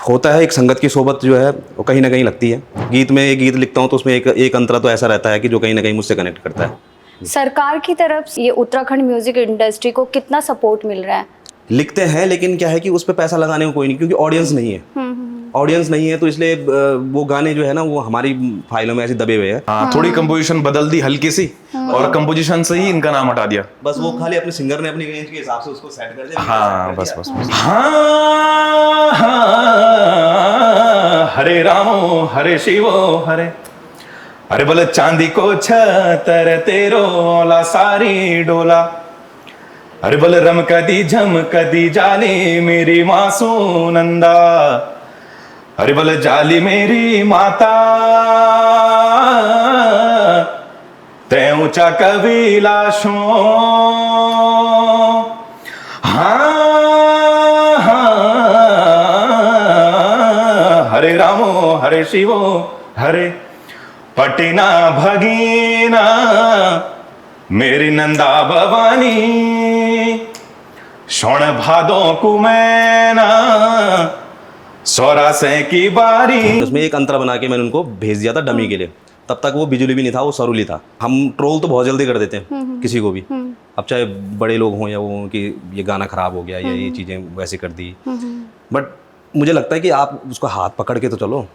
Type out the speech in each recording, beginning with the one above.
होता है एक संगत की सोबत जो है वो कहीं ना कहीं लगती है। गीत में एक गीत लिखता हूँ तो उसमें एक अंतरा तो ऐसा रहता है कि जो कहीं ना कहीं मुझसे कनेक्ट करता है। सरकार की तरफ से ये उत्तराखंड म्यूजिक इंडस्ट्री को कितना सपोर्ट मिल रहा है? लिखते हैं लेकिन क्या है कि उस पर पैसा लगाने को कोई नहीं, क्योंकि ऑडियंस नहीं है। ऑडियंस नहीं है तो इसलिए वो गाने जो है ना वो हमारी फाइलों में ऐसे दबे हुए हैं। हाँ, थोड़ी कंपोजिशन बदल दी हल्की सी और कंपोजिशन से ही इनका नाम हटा दिया। बस वो खाली अपने सिंगर ने अपनी रेंज के हिसाब से उसको सेट कर दिया। हाँ बस हाँ, हाँ, हरे रामो हरे शिवो हरे, अरे बोले चांदी को छतर तेरो ला सारी डोला, अरे बोले रम कदी झम कदी जाली मेरी मासू नंदा, अरे बोले जाली मेरी माता ते ऊंचा कबीलाशो। हाँ, हाँ, हरे रामो हरे शिवो हरे, पटिना भगीना मेरी नंदा भवानी, शोण भादों कुमैना सौरासे की बारी। उसमें एक अंतरा बना के मैंने उनको भेज दिया था डमी के लिए। तब तक वो बिजुली भी नहीं था, वो सरूली था। हम ट्रोल तो बहुत जल्दी कर देते हैं किसी को भी, अब चाहे बड़े लोग हों या वो हों कि ये गाना खराब हो गया या ये चीज़ें वैसे कर दी। बट मुझे लगता है कि आप उसको हाथ पकड़ के तो चलो।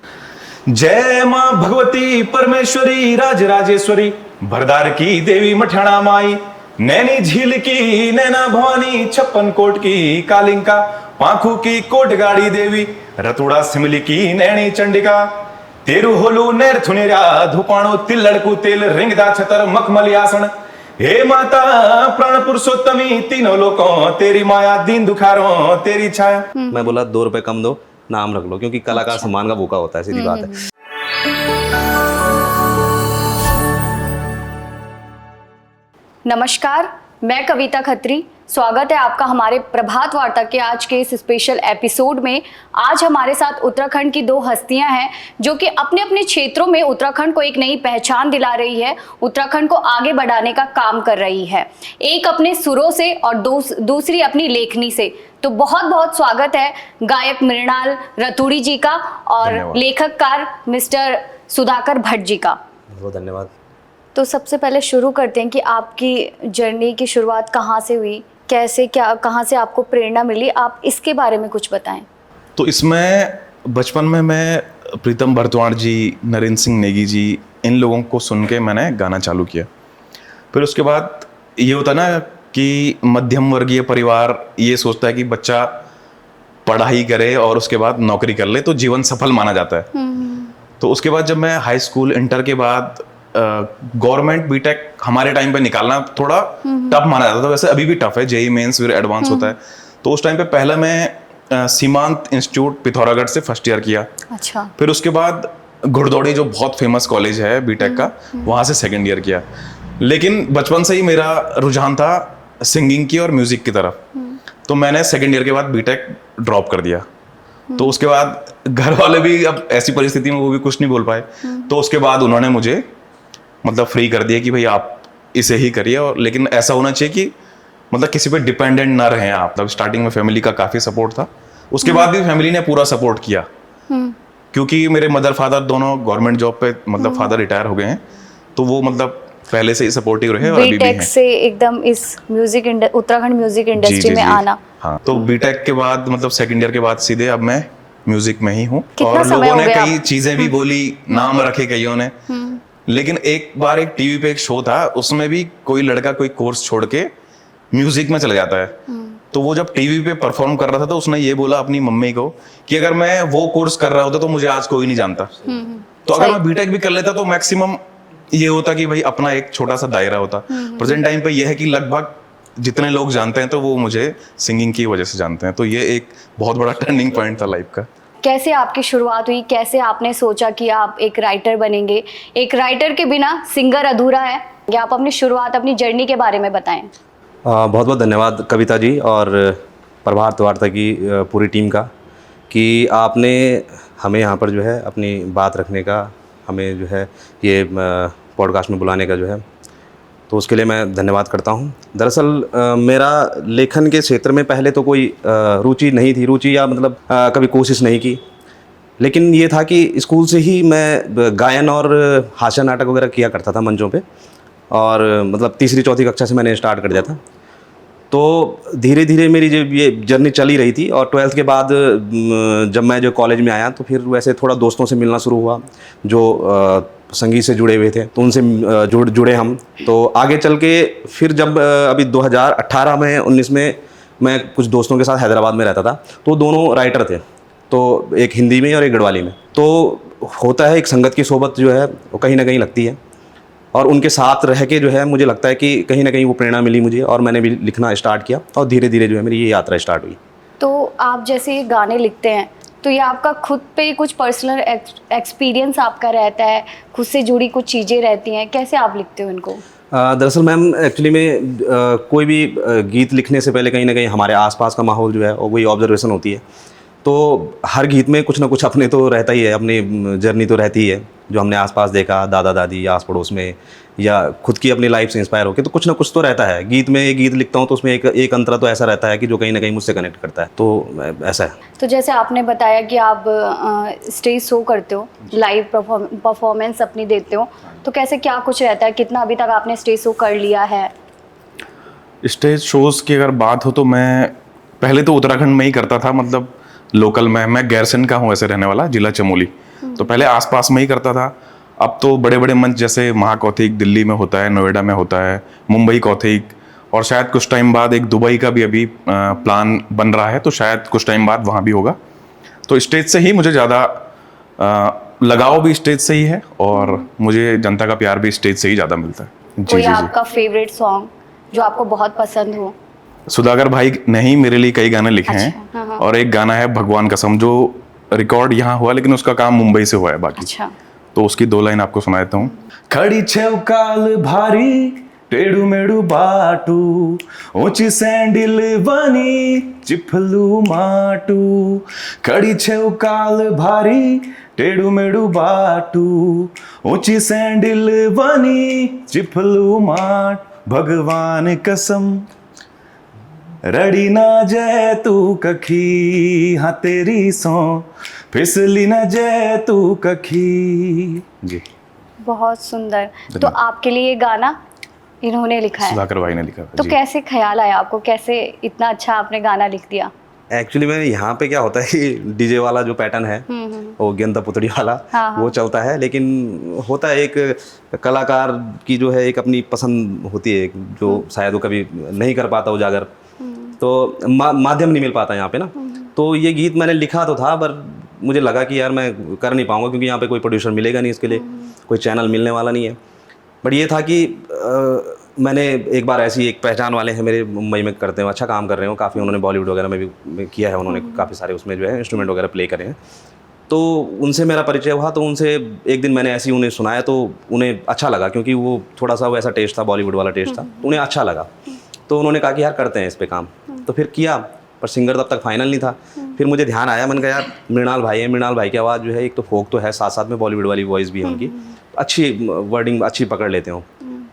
जय माँ भगवती परमेश्वरी राज राजेश्वरी, भरदार की देवी मठाना माई, नैनी झील की नैना भवानी, 56 कोट की कालिंका, पाखू की कोट गाड़ी देवी, रतुड़ा सिमली की नैनी चंडिका, तेरु होलू नेर थुनेरा धुपाणो तिल्लड़कू तेल रिंगदा छतर मखमलियासन, हे माता प्राण पुरुषोत्तमी तीनों लोगों तेरी माया दीन दुखारो तेरी छाया। मैं बोला 2 रुपए कम दो, नाम रख लो, क्योंकि कलाकार सम्मान का भूखा होता है, सीधी बात है। नमस्कार, मैं कविता खत्री। स्वागत है आपका हमारे प्रभात वार्ता के आज के इस स्पेशल एपिसोड में। आज हमारे साथ उत्तराखंड की 2 हस्तियां हैं जो कि अपने अपने क्षेत्रों में उत्तराखंड को एक नई पहचान दिला रही है, उत्तराखंड को आगे बढ़ाने का काम कर रही है, एक अपने सुरों से और दूसरी अपनी लेखनी से। तो बहुत बहुत स्वागत है गायक मृणाल रतूड़ी जी का और लेखककार मिस्टर सुधाकर भट्ट जी का। बहुत धन्यवाद। तो सबसे पहले शुरू करते हैं कि आपकी जर्नी की शुरुआत कहाँ से हुई, कैसे, क्या, कहाँ से आपको प्रेरणा मिली, आप इसके बारे में कुछ बताएं। तो इसमें बचपन में मैं प्रीतम भरद्वाज जी, नरेंद्र सिंह नेगी जी, इन लोगों को सुन के मैंने गाना चालू किया। फिर उसके बाद ये होता ना कि मध्यम वर्गीय परिवार ये सोचता है कि बच्चा पढ़ाई करे और उसके बाद नौकरी कर ले तो जीवन सफल माना जाता है। तो उसके बाद जब मैं हाई स्कूल इंटर के बाद गवर्नमेंट बीटेक हमारे टाइम पे निकालना थोड़ा टफ माना जाता था, वैसे अभी भी टफ है, जेई मेंस फिर एडवांस होता है। तो उस टाइम पे पहले मैं सीमांत इंस्टीट्यूट पिथौरागढ़ से फर्स्ट ईयर किया। अच्छा। फिर उसके बाद घुड़दौड़ी जो बहुत फेमस कॉलेज है बीटेक का, वहां से सेकेंड ईयर किया। लेकिन बचपन से ही मेरा रुझान था सिंगिंग की और म्यूजिक की तरफ, तो मैंने सेकेंड ईयर के बाद बीटेक ड्रॉप कर दिया। तो उसके बाद घर वाले भी अब ऐसी परिस्थिति में वो भी कुछ नहीं बोल पाए, तो उसके बाद उन्होंने मुझे मतलब फ्री कर दिया कि भाई आप इसे ही करिए। और लेकिन ऐसा होना चाहिए कि मतलब किसी पे डिपेंडेंट ना रहें आप। मतलब स्टार्टिंग में फैमिली का काफ़ी सपोर्ट था, उसके बाद भी फैमिली ने पूरा सपोर्ट किया, क्योंकि मेरे मदर फादर दोनों गवर्नमेंट जॉब पे, मतलब फादर रिटायर हो गए हैं, तो वो मतलब पहले से ही सपोर्टिव रहे और अभी भी हैं। से एकदम इस उत्तराखंड म्यूजिक इंडस्ट्री में आना। हाँ, तो बीटेक के बाद मतलब सेकंड ईयर के बाद सीधे अब मैं म्यूजिक में ही हूँ। कितना और समय लोगों हो ने गया कई चीजें भी बोली, नाम रखे कईयों ने, लेकिन एक बार एक टीवी पे एक शो था, उसमें भी कोई लड़का कोई कोर्स छोड़ के म्यूजिक में चला जाता है। तो वो जब टीवी पे परफॉर्म कर रहा था तो उसने ये बोला अपनी मम्मी को कि अगर मैं वो कोर्स कर रहा होता तो मुझे आज कोई नहीं जानता। तो अगर मैं बीटेक भी कर लेता तो मैक्सिमम ये होता कि भाई अपना एक छोटा सा दायरा होता। प्रेजेंट टाइम पे ये है कि लगभग जितने लोग जानते हैं तो वो मुझे सिंगिंग की वजह से जानते हैं। तो ये एक बहुत बड़ा टर्निंग पॉइंट था लाइफ का। कैसे आपकी शुरुआत हुई, कैसे आपने सोचा कि आप एक राइटर बनेंगे? एक राइटर के बिना सिंगर अधूरा है। आप अपनी शुरुआत, अपनी जर्नी के बारे में बताएं। बहुत बहुत धन्यवाद कविता जी और प्रभात वार्ता की पूरी टीम का कि आपने हमें यहाँ पर जो है अपनी बात रखने का, हमें जो है ये पॉडकास्ट में बुलाने का जो है, तो उसके लिए मैं धन्यवाद करता हूँ। दरअसल मेरा लेखन के क्षेत्र में पहले तो कोई रुचि नहीं थी, रुचि या मतलब कभी कोशिश नहीं की। लेकिन ये था कि स्कूल से ही मैं गायन और हास्य नाटक वगैरह किया करता था मंचों पे, और मतलब तीसरी चौथी कक्षा से मैंने स्टार्ट कर दिया था। तो धीरे धीरे मेरी जो ये जर्नी चली रही थी, और 12th के बाद जब मैं जो कॉलेज में आया तो फिर वैसे थोड़ा दोस्तों से मिलना शुरू हुआ जो संगीत से जुड़े हुए थे, तो उनसे जुड़े हम। तो आगे चल के फिर जब अभी 2018 में 19 में मैं कुछ दोस्तों के साथ हैदराबाद में रहता था, तो दोनों राइटर थे, तो एक हिंदी में और एक गढ़वाली में। तो होता है एक संगत की सोबत जो है वो कहीं ना कहीं लगती है, और उनके साथ रह के जो है मुझे लगता है कि कहीं ना कहीं वो प्रेरणा मिली मुझे, और मैंने भी लिखना स्टार्ट किया, और धीरे धीरे जो है मेरी ये यात्रा स्टार्ट हुई। तो आप जैसे ये गाने लिखते हैं तो ये आपका खुद पे कुछ पर्सनल एक्सपीरियंस आपका रहता है, खुद से जुड़ी कुछ चीज़ें रहती हैं, कैसे आप लिखते हो इनको? दरअसल मैम एक्चुअली में कोई भी गीत लिखने से पहले कहीं ना कहीं हमारे आसपास का माहौल जो है और वही ऑब्जर्वेशन होती है। तो हर गीत में कुछ ना कुछ अपने तो रहता ही है, अपनी जर्नी तो रहती ही है, जो हमने आसपास देखा, दादा दादी या आस पड़ोस में, या खुद की अपनी लाइफ से इंस्पायर होकर, तो कुछ ना कुछ तो रहता है। गीत में एक गीत लिखता हूँ तो उसमें एक अंतरा तो ऐसा रहता है कि जो कहीं ना कहीं मुझसे कनेक्ट करता है, तो ऐसा है। तो जैसे आपने बताया कि आप स्टेज शो करते हो, लाइव परफॉर्मेंस अपनी देते हो, तो कैसे क्या कुछ रहता है, कितना अभी तक आपने स्टेज शो कर लिया है? स्टेज शोज़ की अगर बात हो तो मैं पहले तो उत्तराखंड में ही करता था, मतलब लोकल में। मैं गैरसैंण का हूँ ऐसे रहने वाला, जिला चमोली। तो पहले आसपास में ही करता था। अब तो बड़े बड़े मंच जैसे महाकौथिक दिल्ली में होता है, नोएडा में होता है, मुंबई कौथिक, और शायद कुछ टाइम बाद एक दुबई का भी अभी प्लान बन रहा है, तो शायद कुछ टाइम बाद वहाँ भी होगा। तो स्टेज से ही मुझे ज़्यादा लगाव भी स्टेज से ही है, और मुझे जनता का प्यार भी स्टेज से ही ज़्यादा मिलता है। जी कोई जी जी। आपका फेवरेट सॉन्ग जो आपको बहुत पसंद हो? सुधाकर भाई ने ही मेरे लिए कई गाने लिखे हैं। अच्छा, हाँ, हाँ। और एक गाना है भगवान कसम, जो रिकॉर्ड यहाँ हुआ लेकिन उसका काम मुंबई से हुआ है बाकी। अच्छा। तो उसकी 2 लाइन आपको सुना देता हूँ। खड़ी छेव काल भारी टेढ़ू मेढ़ू बाटू, ऊंची सैंडल बनी चिफलू माटू। खड़ी छेव काल भारी टेढ़ू मेढ़ू बाटू, ऊंची सैंडल बनी चिफलू माट। भगवान कसम रड़ी ना जय तू कखी, हाँ तेरी सो फिसली ना जय तू कखी। जी, बहुत सुंदर। तो आपके लिए ये गाना इन्होंने लिखा है? सुधाकर भाई ने लिखा था। तो जी। कैसे ख्याल आया आपको, कैसे इतना अच्छा आपने गाना लिख दिया? एक्चुअली में यहाँ पे क्या होता है कि डीजे वाला जो पैटर्न है वो गेंदा पुतड़ी वाला, हाँ, हाँ। वो चलता है, लेकिन होता है एक कलाकार की जो है एक अपनी पसंद होती है जो शायद वो कभी नहीं कर पाता उजागर, तो माध्यम नहीं मिल पाता यहाँ पे ना। तो ये गीत मैंने लिखा तो था, पर मुझे लगा कि यार मैं कर नहीं पाऊँगा, क्योंकि यहाँ पे कोई प्रोड्यूसर मिलेगा नहीं इसके लिए, कोई चैनल मिलने वाला नहीं है। बट ये था कि मैंने एक बार ऐसी एक पहचान वाले हैं मेरे, मुंबई में करते हैं, अच्छा काम कर रहे हो काफ़ी, उन्होंने बॉलीवुड वगैरह में भी किया है, उन्होंने काफ़ी सारे उसमें जो है इंस्ट्रूमेंट वगैरह प्ले करे हैं। तो उनसे मेरा परिचय हुआ, तो उनसे एक दिन मैंने ऐसे ही उन्हें सुनाया, तो उन्हें अच्छा लगा, क्योंकि वो थोड़ा सा वैसा टेस्ट था, बॉलीवुड वाला टेस्ट था, उन्हें अच्छा लगा। तो उन्होंने कहा कि यार करते हैं इस पे काम, तो फिर किया, पर सिंगर तब तक फाइनल नहीं था। फिर मुझे ध्यान आया, मैंने कहा यार मृणाल भाई है, मृणाल भाई की आवाज़ जो है एक तो फोक तो है, साथ साथ में बॉलीवुड वाली वॉइस भी है उनकी, अच्छी वर्डिंग अच्छी पकड़ लेते हो।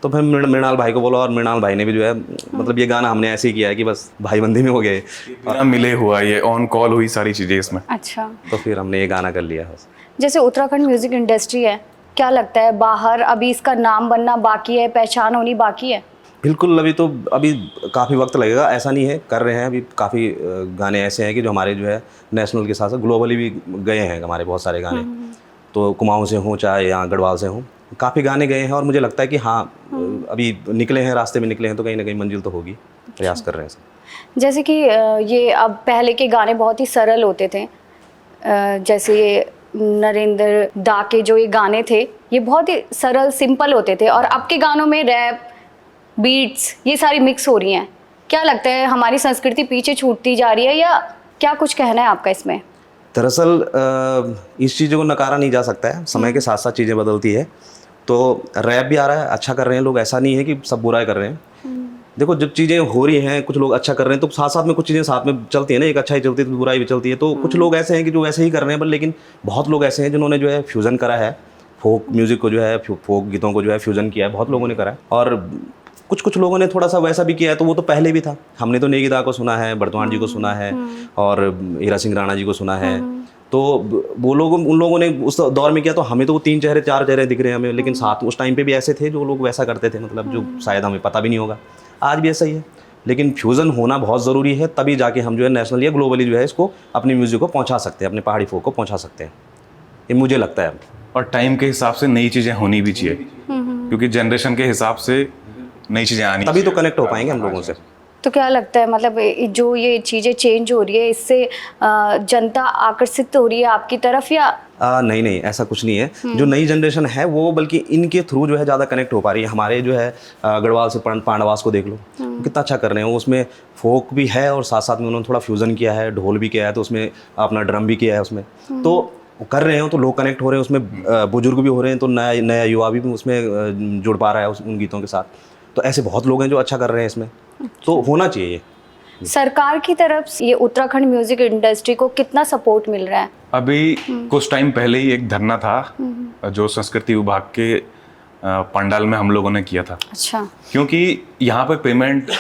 तो फिर मृणाल भाई को बोला, और मृणाल भाई ने भी जो है मतलब ये गाना हमने ऐसे ही किया है कि बस भाईबंदी में हो गए, बिना मिले हुआ, ये ऑन कॉल हुई सारी चीज़ें इसमें। अच्छा। तो फिर हमने ये गाना कर लिया। जैसे उत्तराखंड म्यूजिक इंडस्ट्री है, क्या लगता है बाहर अभी इसका नाम बनना बाकी है, पहचान होनी बाकी है? बिल्कुल, अभी काफ़ी वक्त लगेगा, ऐसा नहीं है, कर रहे हैं अभी। काफ़ी गाने ऐसे हैं कि जो हमारे जो है नेशनल के साथ साथ ग्लोबली भी गए हैं हमारे बहुत सारे गाने। तो कुमाऊं से हों चाहे यहाँ गढ़वाल से हों, काफ़ी गाने गए हैं, और मुझे लगता है कि हाँ अभी निकले हैं, रास्ते में निकले हैं, तो कहीं ना कहीं मंजिल तो होगी, प्रयास कर रहे हैं सब। जैसे कि ये अब पहले के गाने बहुत ही सरल होते थे, जैसे ये नरेंद्र दा के जो ये गाने थे ये बहुत ही सरल सिंपल होते थे, और अब के गानों में रैप बीट्स ये सारी मिक्स हो रही हैं। क्या लगता है हमारी संस्कृति पीछे छूटती जा रही है, या क्या कुछ कहना है आपका इसमें? दरअसल इस चीज़ों को नकारा नहीं जा सकता है, समय के साथ साथ चीज़ें बदलती है। तो रैप भी आ रहा है, अच्छा कर रहे हैं लोग, ऐसा नहीं है कि सब बुराई कर रहे हैं। देखो जब चीज़ें हो रही हैं, कुछ लोग अच्छा कर रहे हैं, तो साथ साथ में कुछ चीज़ें साथ में चलती हैं ना, एक अच्छाई चलती है तो बुराई भी चलती है। तो कुछ लोग ऐसे हैं कि जो वैसे ही कर रहे हैं, पर लेकिन बहुत लोग ऐसे हैं जिन्होंने जो है फ्यूज़न करा है, फोक म्यूज़िक को जो है, फोक गीतों को जो है फ्यूज़न किया है, बहुत लोगों ने करा है। और कुछ लोगों ने थोड़ा सा वैसा भी किया है, तो वो तो पहले भी था। हमने तो नेगी दा को सुना है, बर्तमान जी को सुना है, और हीरा सिंह राणा जी को सुना है, तो वो लोग उन लोगों ने उस दौर में किया, तो हमें तो वो 3 चेहरे 4 चेहरे दिख रहे हैं हमें, लेकिन साथ उस टाइम पे भी ऐसे थे जो लोग वैसा करते थे, मतलब जो शायद हमें पता भी नहीं होगा। आज भी ऐसा ही है, लेकिन फ्यूज़न होना बहुत ज़रूरी है, तभी जाके हम जो है नेशनल या ग्लोबली जो है इसको अपनी म्यूज़िक को पहुंचा सकते हैं, अपने पहाड़ी फोक को पहुंचा सकते हैं, ये मुझे लगता है। और टाइम के हिसाब से नई चीज़ें होनी भी चाहिए, क्योंकि जनरेशन के हिसाब से नई चीज़ें आनी, तभी तो कनेक्ट हो पाएंगे हम लोगों से। तो क्या लगता है, मतलब जो ये चीज़ें चेंज हो रही है, इससे जनता आकर्षित हो रही है आपकी तरफ, या नहीं नहीं, ऐसा कुछ नहीं है। जो नई जनरेशन है वो बल्कि इनके थ्रू जो है ज़्यादा कनेक्ट हो पा रही है। हमारे जो है गढ़वाल से पांडवास को देख लो, कितना अच्छा कर रहे हैं वो, उसमें फोक भी है और साथ साथ में उन्होंने थोड़ा फ्यूज़न किया है, ढोल भी किया है, तो उसमें अपना ड्रम भी किया है उसमें, तो वो कर रहे हो तो लोग कनेक्ट हो रहे हैं उसमें, बुजुर्ग भी हो रहे हैं, तो नया नया युवा भी उसमें जुड़ पा रहा है उन गीतों के साथ। तो ऐसे बहुत लोग हैं जो अच्छा कर रहे हैं इसमें, तो होना चाहिए ये। सरकार की तरफ से ये उत्तराखंड म्यूजिक इंडस्ट्री को कितना सपोर्ट मिल रहा है? अभी कुछ टाइम पहले ही एक धरना था जो संस्कृति विभाग के पंडाल में हम लोगों ने किया था। अच्छा। क्योंकि यहाँ पे पेमेंट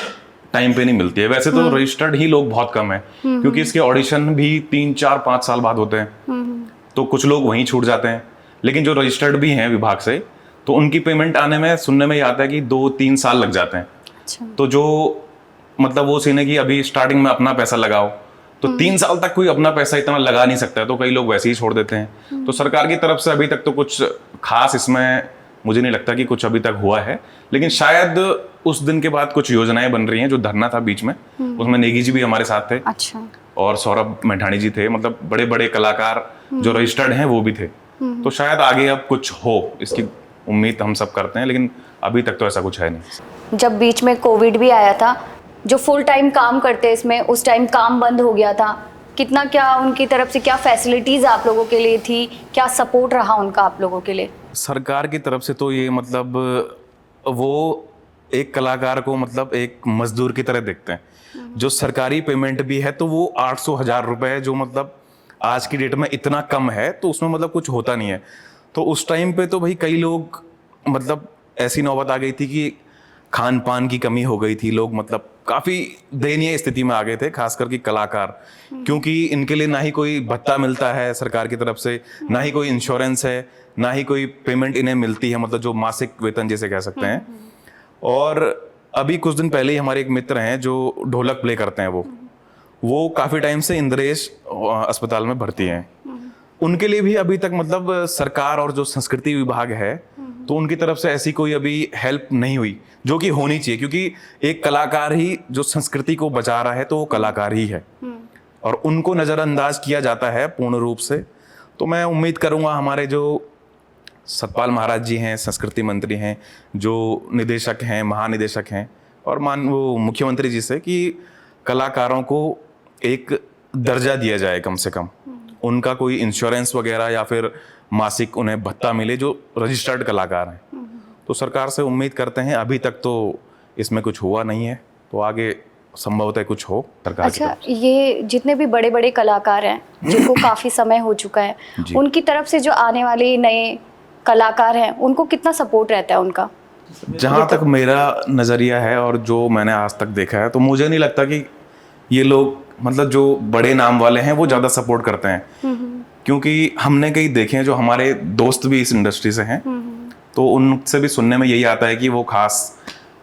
टाइम पे नहीं मिलती है। वैसे तो रजिस्टर्ड ही लोग बहुत कम है, क्योंकि इसके ऑडिशन भी 3, 4, 5 साल बाद होते हैं, तो कुछ लोग वहीं छूट जाते हैं। लेकिन जो रजिस्टर्ड भी हैं विभाग से, तो उनकी पेमेंट आने में, सुनने में ये आता है कि 2-3 साल लग जाते हैं। अच्छा। तो जो मतलब वो सीन है कि अभी स्टार्टिंग में अपना पैसा लगाओ, तो 3 साल तक कोई अपना पैसा इतना लगा नहीं सकता है, तो कई लोग वैसे ही छोड़ देते हैं। तो सरकार की तरफ से अभी तक तो कुछ खास इसमें मुझे नहीं लगता कि कुछ अभी तक हुआ है, लेकिन शायद उस दिन के बाद कुछ योजनाएं बन रही हैं। जो धरना था बीच में, उसमें नेगी जी भी हमारे साथ थे। अच्छा। और सौरभ मैठाणी जी थे, मतलब बड़े बड़े कलाकार जो रजिस्टर्ड हैं वो भी थे। तो शायद आगे अब कुछ हो, इसकी उम्मीद हम सब करते हैं, लेकिन अभी तक तो ऐसा कुछ है नहीं। जब बीच में कोविड भी आया था, जो फुल टाइम काम करते हैं इसमें, उस टाइम काम बंद हो गया था, कितना क्या उनकी तरफ से क्या फैसिलिटीज आप लोगों के लिए थी, क्या सपोर्ट रहा उनका आप लोगों के लिए? सरकार की तरफ से तो ये मतलब वो एक कलाकार को मतलब एक मजदूर की तरह देखते हैं। जो सरकारी पेमेंट भी है तो वो 800,000 रुपए, जो मतलब आज की डेट में इतना कम है, तो उसमें मतलब कुछ होता नहीं है। तो उस टाइम पे तो भाई कई लोग, मतलब ऐसी नौबत आ गई थी कि खान पान की कमी हो गई थी, लोग मतलब काफ़ी दयनीय स्थिति में आ गए थे, खास करके कलाकार, क्योंकि इनके लिए ना ही कोई भत्ता मिलता है सरकार की तरफ से, ना ही कोई इंश्योरेंस है, ना ही कोई पेमेंट इन्हें मिलती है, मतलब जो मासिक वेतन जैसे कह सकते हैं। और अभी कुछ दिन पहले ही हमारे एक मित्र हैं जो ढोलक प्ले करते हैं, वो काफ़ी टाइम से इंद्रेश अस्पताल में भर्ती हैं। उनके लिए भी अभी तक मतलब सरकार और जो संस्कृति विभाग है, तो उनकी तरफ से ऐसी कोई अभी हेल्प नहीं हुई, जो कि होनी चाहिए, क्योंकि एक कलाकार ही जो संस्कृति को बचा रहा है, तो वो कलाकार ही है, और उनको नज़रअंदाज किया जाता है पूर्ण रूप से। तो मैं उम्मीद करूँगा हमारे जो सतपाल महाराज जी हैं, संस्कृति मंत्री हैं, जो निदेशक हैं, महानिदेशक हैं, और वो मुख्यमंत्री जी से, कि कलाकारों को एक दर्जा दिया जाए, कम से कम उनका कोई इंश्योरेंस वगैरह या फिर मासिक उन्हें भत्ता मिले, जो रजिस्टर्ड कलाकार हैं। तो सरकार से उम्मीद करते हैं, अभी तक तो इसमें कुछ हुआ नहीं है, तो आगे संभवतः कुछ हो सरकार की तरफ से। ये जितने भी बड़े बड़े कलाकार हैं, जिनको काफ़ी समय हो चुका है, उनकी तरफ से जो आने वाले नए कलाकार हैं, उनको कितना सपोर्ट रहता है उनका? जहाँ तक मेरा नज़रिया है और जो मैंने आज तक देखा है, तो मुझे नहीं लगता कि ये लोग, मतलब जो बड़े नाम वाले हैं, वो ज़्यादा सपोर्ट करते हैं, क्योंकि हमने कई देखे हैं, जो हमारे दोस्त भी इस इंडस्ट्री से हैं, तो उनसे भी सुनने में यही आता है कि वो खास,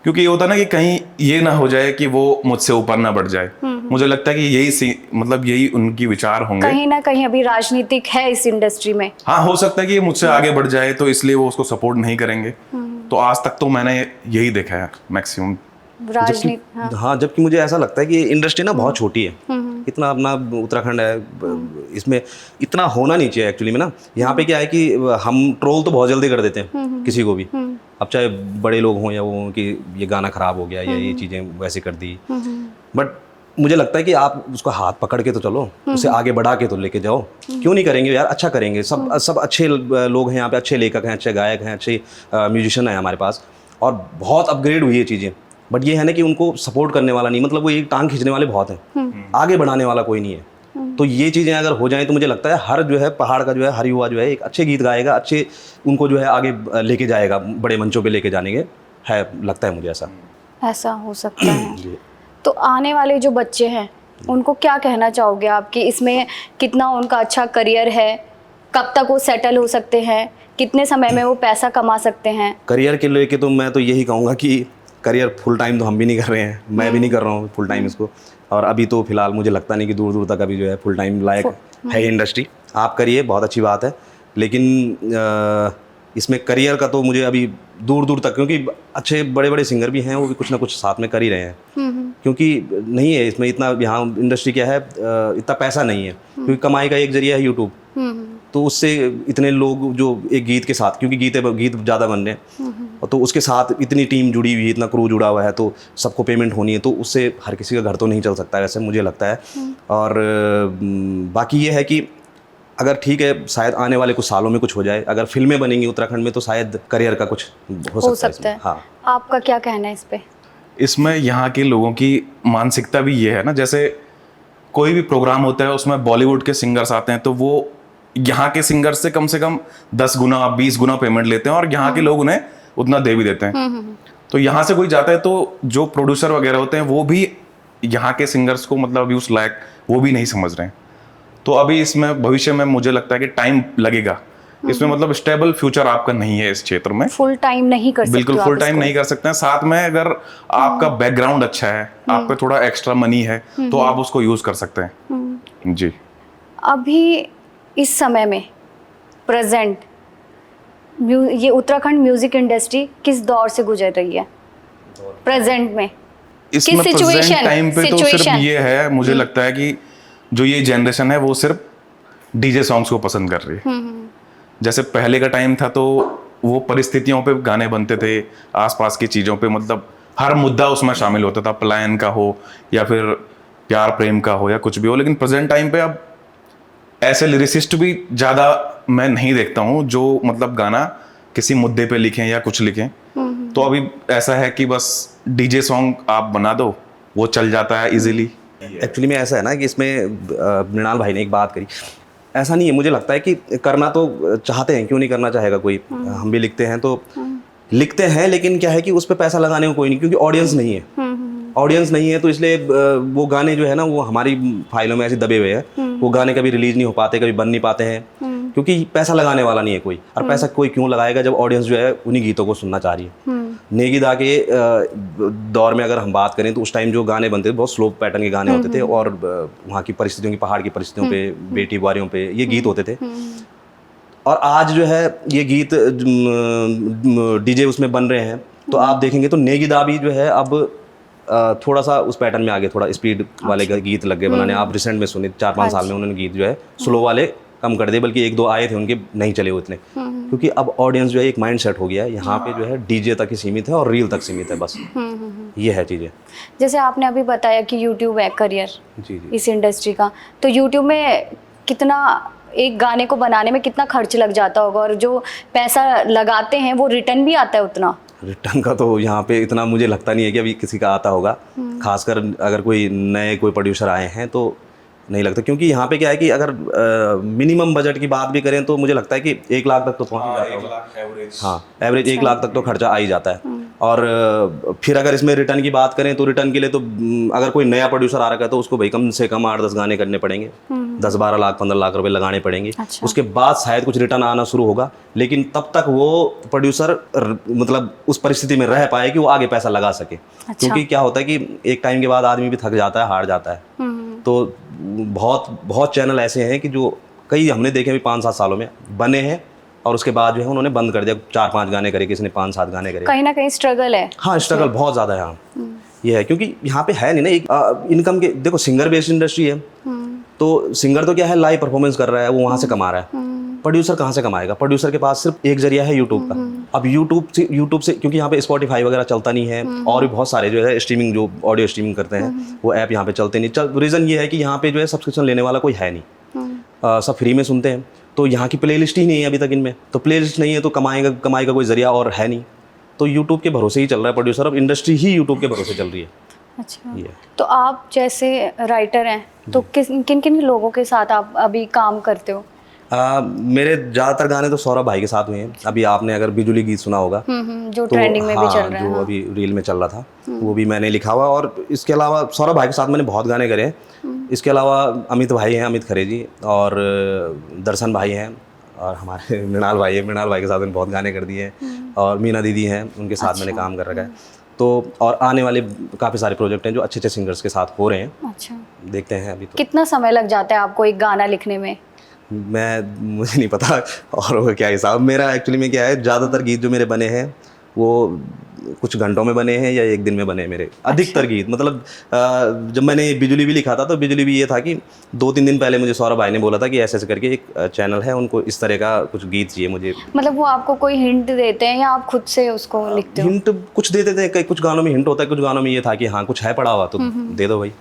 क्योंकि ये होता है ना कि कहीं ये ना हो जाए कि वो मुझसे ऊपर ना बढ़ जाए। मुझे लगता है कि यही उनकी विचार होंगे। कहीं ना कहीं अभी राजनीतिक है इस इंडस्ट्री में। हाँ, हो सकता है कि ये मुझसे आगे बढ़ जाए, तो इसलिए वो उसको सपोर्ट नहीं करेंगे। तो आज तक तो मैंने यही देखा है मैक्सिमम राजनीति। हाँ, जबकि मुझे ऐसा लगता है कि इंडस्ट्री ना बहुत छोटी है, इतना अपना उत्तराखंड है, इसमें इतना होना नहीं चाहिए एक्चुअली में ना। यहाँ पे क्या है कि हम ट्रोल तो बहुत जल्दी कर देते हैं किसी को भी, अब चाहे बड़े लोग हों या वो, कि ये गाना खराब हो गया या ये चीज़ें वैसे कर दी। बट मुझे लगता है कि आप उसको हाथ पकड़ के तो चलो, उसे आगे बढ़ा के तो लेके जाओ। क्यों नहीं करेंगे यार, अच्छा करेंगे। सब अच्छे लोग हैं यहाँ पे, अच्छे लेखक हैं, अच्छे गायक हैं, अच्छे म्यूजिशियन हैं हमारे पास, और बहुत अपग्रेड हुई है चीज़ें। बट ये है ना कि उनको सपोर्ट करने वाला नहीं, मतलब वो एक टांग खींचने वाले बहुत हैं, आगे बढ़ाने वाला कोई नहीं है। तो ये चीज़ें अगर हो जाएं, तो मुझे लगता है हर जो है पहाड़ का जो है हर युवा जो है एक अच्छे गीत गाएगा, अच्छे उनको जो है आगे लेके जाएगा, बड़े मंचों पे लेके जाने के है, लगता है मुझे ऐसा हो सकता है। तो आने वाले जो बच्चे हैं, उनको क्या कहना चाहोगे आप कि इसमें कितना उनका अच्छा करियर है, कब तक वो सेटल हो सकते हैं, कितने समय में वो पैसा कमा सकते हैं? करियर के लेके तो मैं तो यही कहूँगा कि करियर फुल टाइम तो हम भी नहीं कर रहे हैं, मैं भी नहीं कर रहा हूँ फुल टाइम इसको, और अभी तो फिलहाल मुझे लगता नहीं कि दूर दूर तक अभी जो है फुल टाइम लायक है इंडस्ट्री। आप करिए, बहुत अच्छी बात है, लेकिन इसमें करियर का तो मुझे अभी दूर दूर तक, क्योंकि अच्छे बड़े बड़े सिंगर भी हैं, वो भी कुछ ना कुछ साथ में कर ही रहे हैं, क्योंकि नहीं है इसमें इतना, यहाँ इंडस्ट्री क्या है, इतना पैसा नहीं है, क्योंकि कमाई का एक जरिया है यूट्यूब, तो उससे इतने लोग जो एक गीत के साथ, क्योंकि गीत ज़्यादा बन रहे हैं, तो उसके साथ इतनी टीम जुड़ी हुई है, इतना क्रू जुड़ा हुआ है, तो सबको पेमेंट होनी है, तो उससे हर किसी का घर तो नहीं चल सकता है, वैसे मुझे लगता है। और बाकी ये है कि अगर ठीक है, शायद आने वाले कुछ सालों में कुछ हो जाए, अगर फिल्में बनेंगी उत्तराखंड में तो शायद करियर का कुछ हो सकता है। हाँ, आपका क्या कहना है इस पे? इसमें यहाँ के लोगों की मानसिकता भी ये है ना, जैसे कोई भी प्रोग्राम होता है उसमें बॉलीवुड के सिंगर्स आते हैं, तो वो यहाँ के सिंगर्स से कम 10 गुना 20 गुना पेमेंट लेते हैं, और यहाँ के लोग उन्हें उतना दे भी देते हैं। तो यहाँ से कोई जाता है तो जो प्रोड्यूसर वगैरह होते हैं वो भी यहाँ के सिंगर्स को मतलब अभी उस लायक वो भी नहीं समझ रहे हैं। तो अभी इसमें भविष्य में मुझे लगता है कि टाइम लगेगा, इसमें मतलब स्टेबल फ्यूचर आपका नहीं है इस क्षेत्र में, फुल टाइम नहीं कर सकते, बिल्कुल फुल टाइम नहीं कर सकते हैं। साथ में अगर आपका बैकग्राउंड अच्छा है, आप पे थोड़ा एक्स्ट्रा मनी है, तो आप उसको यूज कर सकते हैं। जी, अभी इस समय में प्रेजेंट ये उत्तराखंड म्यूजिक इंडस्ट्री किस दौर से गुजर रही है प्रेजेंट में? इसमें प्रेजेंट टाइम पे तो सिर्फ सिचुएशन ये है, मुझे लगता है कि जो ये जनरेशन है वो सिर्फ डीजे सॉन्ग्स को पसंद कर रही है। जैसे पहले का टाइम था तो वो परिस्थितियों पे गाने बनते थे, आसपास की चीज़ों पे, मतलब हर मुद्दा उसमें शामिल होता था, पलायन का हो या फिर प्यार प्रेम का हो या कुछ भी हो। लेकिन प्रेजेंट टाइम पे अब ऐसे लिरिसिस्ट भी ज़्यादा मैं नहीं देखता हूँ जो मतलब गाना किसी मुद्दे पे लिखें या कुछ लिखें। तो अभी ऐसा है कि बस डीजे सॉन्ग आप बना दो, वो चल जाता है इजीली। एक्चुअली में ऐसा है ना कि इसमें मृणाल भाई ने एक बात करी, ऐसा नहीं है, मुझे लगता है कि करना तो चाहते हैं, क्यों नहीं करना चाहेगा कोई, हम भी लिखते हैं तो लिखते हैं, लेकिन क्या है कि उस पर पैसा लगाने को कोई नहीं, क्योंकि ऑडियंस नहीं है, ऑडियंस नहीं है, तो इसलिए वो गाने जो है ना वो हमारी फाइलों में ऐसे दबे हुए हैं, वो गाने कभी रिलीज नहीं हो पाते, कभी बन नहीं पाते हैं, क्योंकि पैसा लगाने वाला नहीं है कोई, और पैसा कोई क्यों लगाएगा जब ऑडियंस जो है उन्हीं गीतों को सुनना चाह रही है। नेगी दा के दौर में अगर हम बात करें तो उस टाइम जो गाने बनते थे बहुत स्लो पैटर्न के गाने होते थे, और वहाँ की परिस्थितियों की, पहाड़ की परिस्थितियों पे, बेटी बुआरियों पे ये गीत होते थे। और आज जो है ये गीत डीजे उसमें बन रहे हैं, तो आप देखेंगे तो नेगी दा भी जो है अब थोड़ा सा उस पैटर्न में आगे, थोड़ा स्पीड वाले गीत लग गए बनाने। आप रिसेंट में सुने 4-5 साल में उन्होंने गीत जो है स्लो वाले कम कर दिए, बल्कि 1-2 आए थे उनके, नहीं चले उतने, क्योंकि अब ऑडियंस जो है एक माइंड सेट हो गया है, यहाँ पे जो है डीजे तक ही सीमित है और रील तक सीमित है, बस ये है चीज़ें। जैसे आपने अभी बताया कि यूट्यूब है करियर जी जी। इस इंडस्ट्री का, तो यूट्यूब में कितना एक गाने को बनाने में कितना खर्च लग जाता होगा, और जो पैसा लगाते हैं वो रिटर्न भी आता है उतना? रिटर्न का तो यहाँ पे इतना मुझे लगता नहीं है कि अभी किसी का आता होगा, खासकर अगर कोई नए कोई प्रोड्यूसर आए हैं तो नहीं लगता, क्योंकि यहाँ पे क्या है कि अगर मिनिमम बजट की बात भी करें तो मुझे लगता है कि 1 लाख तक तो पहुँच ही जाता होगा। हाँ, एवरेज 1 लाख तक तो खर्चा आ ही जाता है। और फिर अगर इसमें रिटर्न की बात करें तो रिटर्न के लिए तो अगर कोई नया प्रोड्यूसर आ रखा है तो उसको भाई कम से कम 8-10 गाने करने पड़ेंगे, 10-12 लाख 15 लाख रुपए लगाने पड़ेंगे। अच्छा। उसके बाद शायद कुछ रिटर्न आना शुरू होगा, लेकिन तब तक वो प्रोड्यूसर मतलब उस परिस्थिति में रह पाए कि वो आगे पैसा लगा सके। अच्छा। क्योंकि क्या होता है कि एक टाइम के बाद आदमी भी थक जाता है, हार जाता है। तो बहुत चैनल ऐसे हैं कि जो कई हमने देखे अभी 5-7 सालों में बने हैं, और उसके बाद जो है उन्होंने बंद कर दिया, 4-5 गाने करे, किसी ने 5-7 गाने करे। कहीं ना कहीं स्ट्रगल है। हाँ, स्ट्रगल बहुत ज़्यादा है। हाँ, ये है, क्योंकि यहाँ पे है नहीं ना एक इनकम के, देखो सिंगर बेस्ड इंडस्ट्री है, तो सिंगर तो क्या है, लाइव परफॉर्मेंस कर रहा है, वो वहाँ से कमा रहा है। प्रोड्यूसर कहाँ से कमाएगा? प्रोड्यूसर के पास सिर्फ एक जरिया है यूट्यूब का। अब यूट्यूब से क्योंकि यहाँ पे स्पॉटिफाई वगैरह चलता नहीं है, और भी बहुत सारे जो है स्ट्रीमिंग, जो ऑडियो स्ट्रीमिंग करते हैं वो ऐप यहाँ पे चलते नहीं। रीज़न ये है कि यहाँ पे जो है सब्सक्रिप्शन लेने वाला कोई है नहीं, सब फ्री में सुनते हैं। तो यहाँ की प्लेलिस्ट ही नहीं है अभी तक इनमें, तो प्लेलिस्ट नहीं है तो कमाई का कोई जरिया और है नहीं। तो यूट्यूब के भरोसे ही चल रहा है प्रोड्यूसर, अब इंडस्ट्री ही यूट्यूब के भरोसे चल रही है। अच्छा, तो आप जैसे राइटर हैं तो किन किन लोगों के साथ आप अभी काम करते हो? मेरे ज़्यादातर गाने तो सौरभ भाई के साथ हुए हैं। अभी आपने अगर बिजुली गीत सुना होगा जो तो ट्रेंडिंग में भी हाँ, चल रहा है। जो अभी रील में चल रहा था वो भी मैंने लिखा हुआ। और इसके अलावा सौरभ भाई के साथ मैंने बहुत गाने करे हैं। इसके अलावा अमित भाई हैं, अमित खरे जी, और दर्शन भाई हैं, और हमारे मृणाल भाई हैं। मृणाल भाई के साथ मैंने बहुत गाने कर दिए हैं, और मीना दीदी हैं, उनके साथ मैंने काम कर रखा है। तो और आने वाले काफ़ी सारे प्रोजेक्ट हैं जो अच्छे अच्छे सिंगर्स के साथ हो रहे हैं। अच्छा, देखते हैं अभी तो। कितना समय लग जाता है आपको एक गाना लिखने में? मुझे नहीं पता और वो क्या हिसाब। मेरा एक्चुअली में क्या है, ज़्यादातर गीत जो मेरे बने हैं वो कुछ घंटों में बने हैं या एक दिन में बने हैं मेरे अधिकतर गीत। मतलब जब मैंने बिजुली भी लिखा था तो बिजुली भी ये था कि 2-3 दिन पहले मुझे सौरभ भाई ने बोला था कि ऐसे ऐसे करके एक चैनल है, उनको इस तरह का कुछ गीत चाहिए मुझे। मतलब वो आपको कोई हिंट देते हैं या आप खुद से उसको लिखते हो? हिंट कुछ देते थे, कई कुछ गानों में हिंट होता है, कुछ गानों में ये था कि हाँ कुछ है पड़ा हुआ तो दे दो भाई।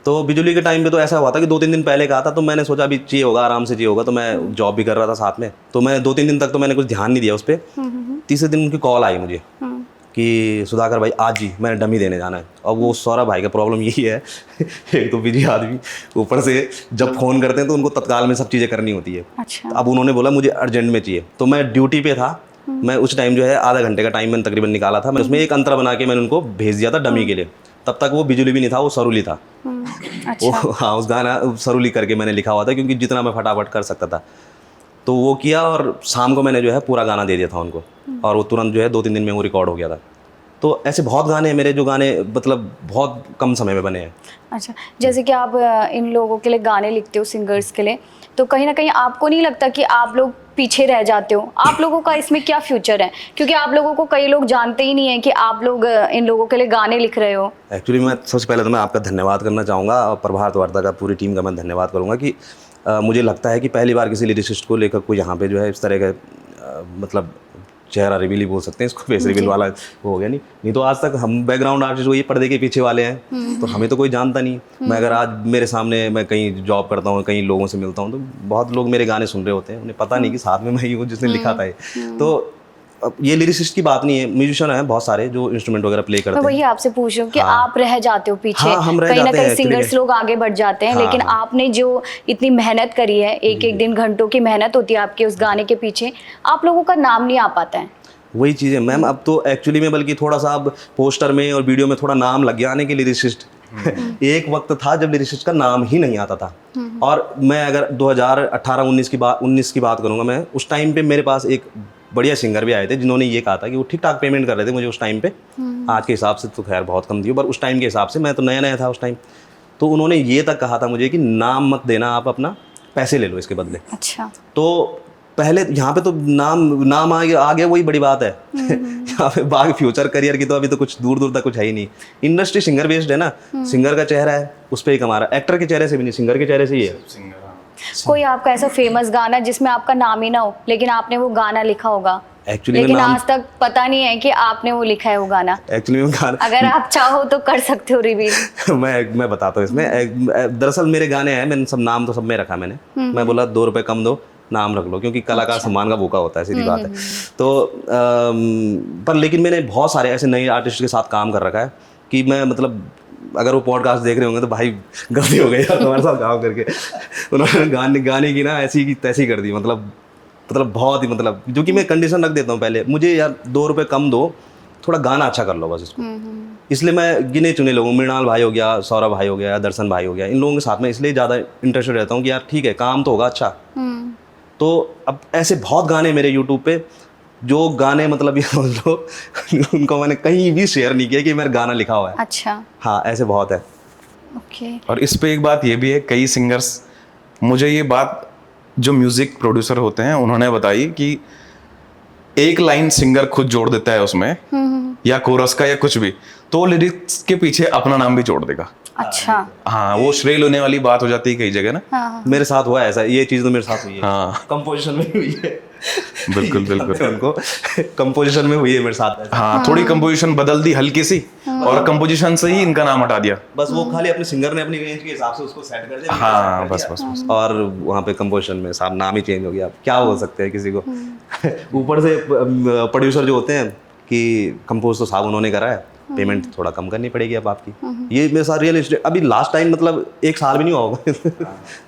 तो बिजुली के टाइम पे तो ऐसा हुआ था कि 2-3 दिन पहले कहा था, तो मैंने सोचा अभी चाहिए होगा, आराम से चाहिए होगा। तो मैं जॉब भी कर रहा था साथ में, तो मैं 2-3 दिन तक तो मैंने कुछ ध्यान नहीं दिया उस पर। तीसरे दिन उनकी कॉल आई मुझे कि सुधाकर भाई आज ही मैंने डमी देने जाना है। और वो सौरभ भाई का प्रॉब्लम यही है एक तो बिजी आदमी, ऊपर से जब फ़ोन करते हैं तो उनको तत्काल में सब चीज़ें करनी होती है। अच्छा। अब उन्होंने बोला मुझे अर्जेंट में चाहिए, तो मैं ड्यूटी पे था। मैं उस टाइम जो है आधा घंटे का टाइम मैंने तकरीबन निकाला था। मैं उसमें एक अंतरा बना के मैंने उनको भेज दिया था डमी के लिए। तब तक वो बिजुली भी नहीं था, वो सरूली था। अच्छा। वो हाँ, उस गाना सरूली करके मैंने लिखा हुआ था, क्योंकि जितना मैं फटाफट कर सकता था तो वो किया। और शाम को मैंने जो है पूरा गाना दे दिया था उनको, और वो तुरंत जो है 2-3 दिन में वो रिकॉर्ड हो गया था। तो ऐसे बहुत गाने हैं मेरे जो गाने मतलब बहुत कम समय में बने हैं। अच्छा, जैसे कि आप इन लोगों के लिए गाने लिखते हो, सिंगर्स के लिए, तो कहीं ना कहीं आपको नहीं लगता कि आप लोग पीछे रह जाते हो? आप लोगों का इसमें क्या फ्यूचर है? क्योंकि आप लोगों को कई लोग जानते ही नहीं है कि आप लोग इन लोगों के लिए गाने लिख रहे हो। एक्चुअली मैं सबसे पहले तो मैं आपका धन्यवाद करना चाहूँगा, और प्रभात वार्ता का पूरी टीम का मैं धन्यवाद करूँगा कि मुझे लगता है कि पहली बार किसी लिरिसिस्ट को लेकर कोई यहाँ पे जो है इस तरह का मतलब चेहरा रिवील ही बोल सकते हैं इसको, फेस रिवील वाला वो हो गया। नहीं तो आज तक हम बैकग्राउंड आर्टिस्ट ये पर्दे के पीछे वाले हैं, तो हमें तो कोई जानता नहीं। मैं अगर आज मेरे सामने मैं कहीं जॉब करता हूँ, कहीं लोगों से मिलता हूँ, तो बहुत लोग मेरे गाने सुन रहे होते हैं, उन्हें पता नहीं कि साथ में मैं ही हूँ जिसने लिखा था ये। तो अब ये लिरिसिस्ट की बात नहीं है, म्यूजिशियन है बहुत सारे जो इंस्ट्रूमेंट वगैरह प्ले करते मैं हैं। वही आपसे पूछ रही हूँ कि आप रह जाते हो पीछे। हाँ, हम रह कहीं ना जाते हैं कहीं सिंगर्स actually। लोग आगे बढ़ जाते हैं, लेकिन आपने जो इतनी मेहनत करी है, एक एक दिन घंटों की मेहनत होती है आपके उस गाने के पीछे, आप लोगों का नाम नहीं आ पाता है। वही चीज़ है मैम। अब तो एक्चुअली में बल्कि थोड़ा सा अब पोस्टर में और वीडियो में थोड़ा नाम लग गया आने के लिरिसिस्ट। एक वक्त था जब लिरिसिस्ट का नाम ही नहीं आता था। और मैं अगर 2018-19 की बात करूंगा, मैं उस टाइम पे मेरे पास एक बढ़िया सिंगर भी आए थे जिन्होंने ये कहा था कि वो ठीक ठाक पेमेंट कर रहे थे मुझे उस टाइम पे। आज के हिसाब से तो खैर बहुत कम थी, पर उस टाइम के हिसाब से मैं तो नया नया था उस टाइम। तो उन्होंने ये तक कहा था मुझे कि नाम मत देना, आप अपना पैसे ले लो इसके बदले। अच्छा। तो पहले यहाँ पे तो नाम आ गया वही बड़ी बात है। यहाँ पे बाकी फ्यूचर करियर की तो अभी तो कुछ दूर दूर तक कुछ है ही नहीं। इंडस्ट्री सिंगर बेस्ड है ना, सिंगर का चेहरा है उस पर ही कमा रहा है। एक्टर के चेहरे से भी नहीं, सिंगर के चेहरे से ही है। कोई आपका ऐसा फेमस गाना जिसमें आपका नाम ही ना हो, लेकिन आपने वो गाना लिखा होगा? एक्चुअली लेकिन आज तक पता नहीं है कि आपने वो लिखा है वो गाना। एक्चुअली में गाना अगर आप चाहो तो कर सकते हो रिवील। मैं बताता हूँ इसमें। दरअसल मेरे गाने हैं, मैंने सब नाम तो सब में रखा मैंने। मैं बोला 2 रुपये कम दो, नाम रख लो, क्योंकि कलाकार सम्मान का भूखा होता है, सीधी बात है। तो पर लेकिन मैंने बहुत सारे ऐसे नए आर्टिस्ट के साथ काम कर रखा है कि मैं मतलब अगर वो पॉडकास्ट देख रहे होंगे तो भाई गलती हो गई यार हमारे साथ काम करके। उन्होंने गाने की ना ऐसी की तैसी कर दी, मतलब बहुत ही मतलब, जो कि मैं कंडीशन रख देता हूँ पहले, मुझे यार 2 रुपये कम दो, थोड़ा गाना अच्छा कर लो बस इसको। इसलिए मैं गिने चुने लोगों, मृणाल भाई हो गया, सौरभ भाई हो गया, दर्शन भाई हो गया, इन लोगों के साथ में इसलिए ज़्यादा इंटरेस्टेड रहता हूँ कि यार ठीक है काम तो होगा अच्छा। तो अब ऐसे बहुत गाने मेरे यूट्यूब पे, जो गाने मतलब ये समझ लो उनको मैंने कहीं भी शेयर नहीं किया कि मेरा गाना लिखा हुआ है। अच्छा। हाँ, ऐसे बहुत है। ओके। और इस पे एक बात ये भी है, कई सिंगर्स, मुझे ये बात जो म्यूजिक प्रोड्यूसर होते हैं उन्होंने बताई कि एक लाइन सिंगर खुद जोड़ देता है उसमें, या कोरस का या कुछ भी, तो लिरिक्स के पीछे अपना नाम भी जोड़ देगा। अच्छा। हाँ, वो श्रेय लेने वाली बात हो जाती है कई जगह ना। हाँ। मेरे साथ हुआ है ऐसा, ये चीज़ तो मेरे साथ हुई है। हाँ, कंपोजिशन में हुई है। बिल्कुल बिल्कुल। उनको कंपोजिशन में हुई है मेरे साथ। हाँ, थोड़ी कंपोजिशन बदल दी हल्की सी, और कंपोजिशन से ही इनका नाम हटा दिया। बस वो खाली अपने सिंगर ने अपनी रेंज के हिसाब से उसको सेट कर दिया। हाँ, बस। और वहाँ पे कंपोजिशन में साहब नाम ही चेंज हो गया। अब क्या बोल सकते हैं किसी को। ऊपर से प्रोड्यूसर जो होते हैं कि कंपोज तो साहब उन्होंने करा है, पेमेंट थोड़ा कम करनी पड़ेगी अब आपकी। ये मेरे साथ रियल एस्टेट अभी लास्ट टाइम मतलब 1 साल भी नहीं हुआ होगा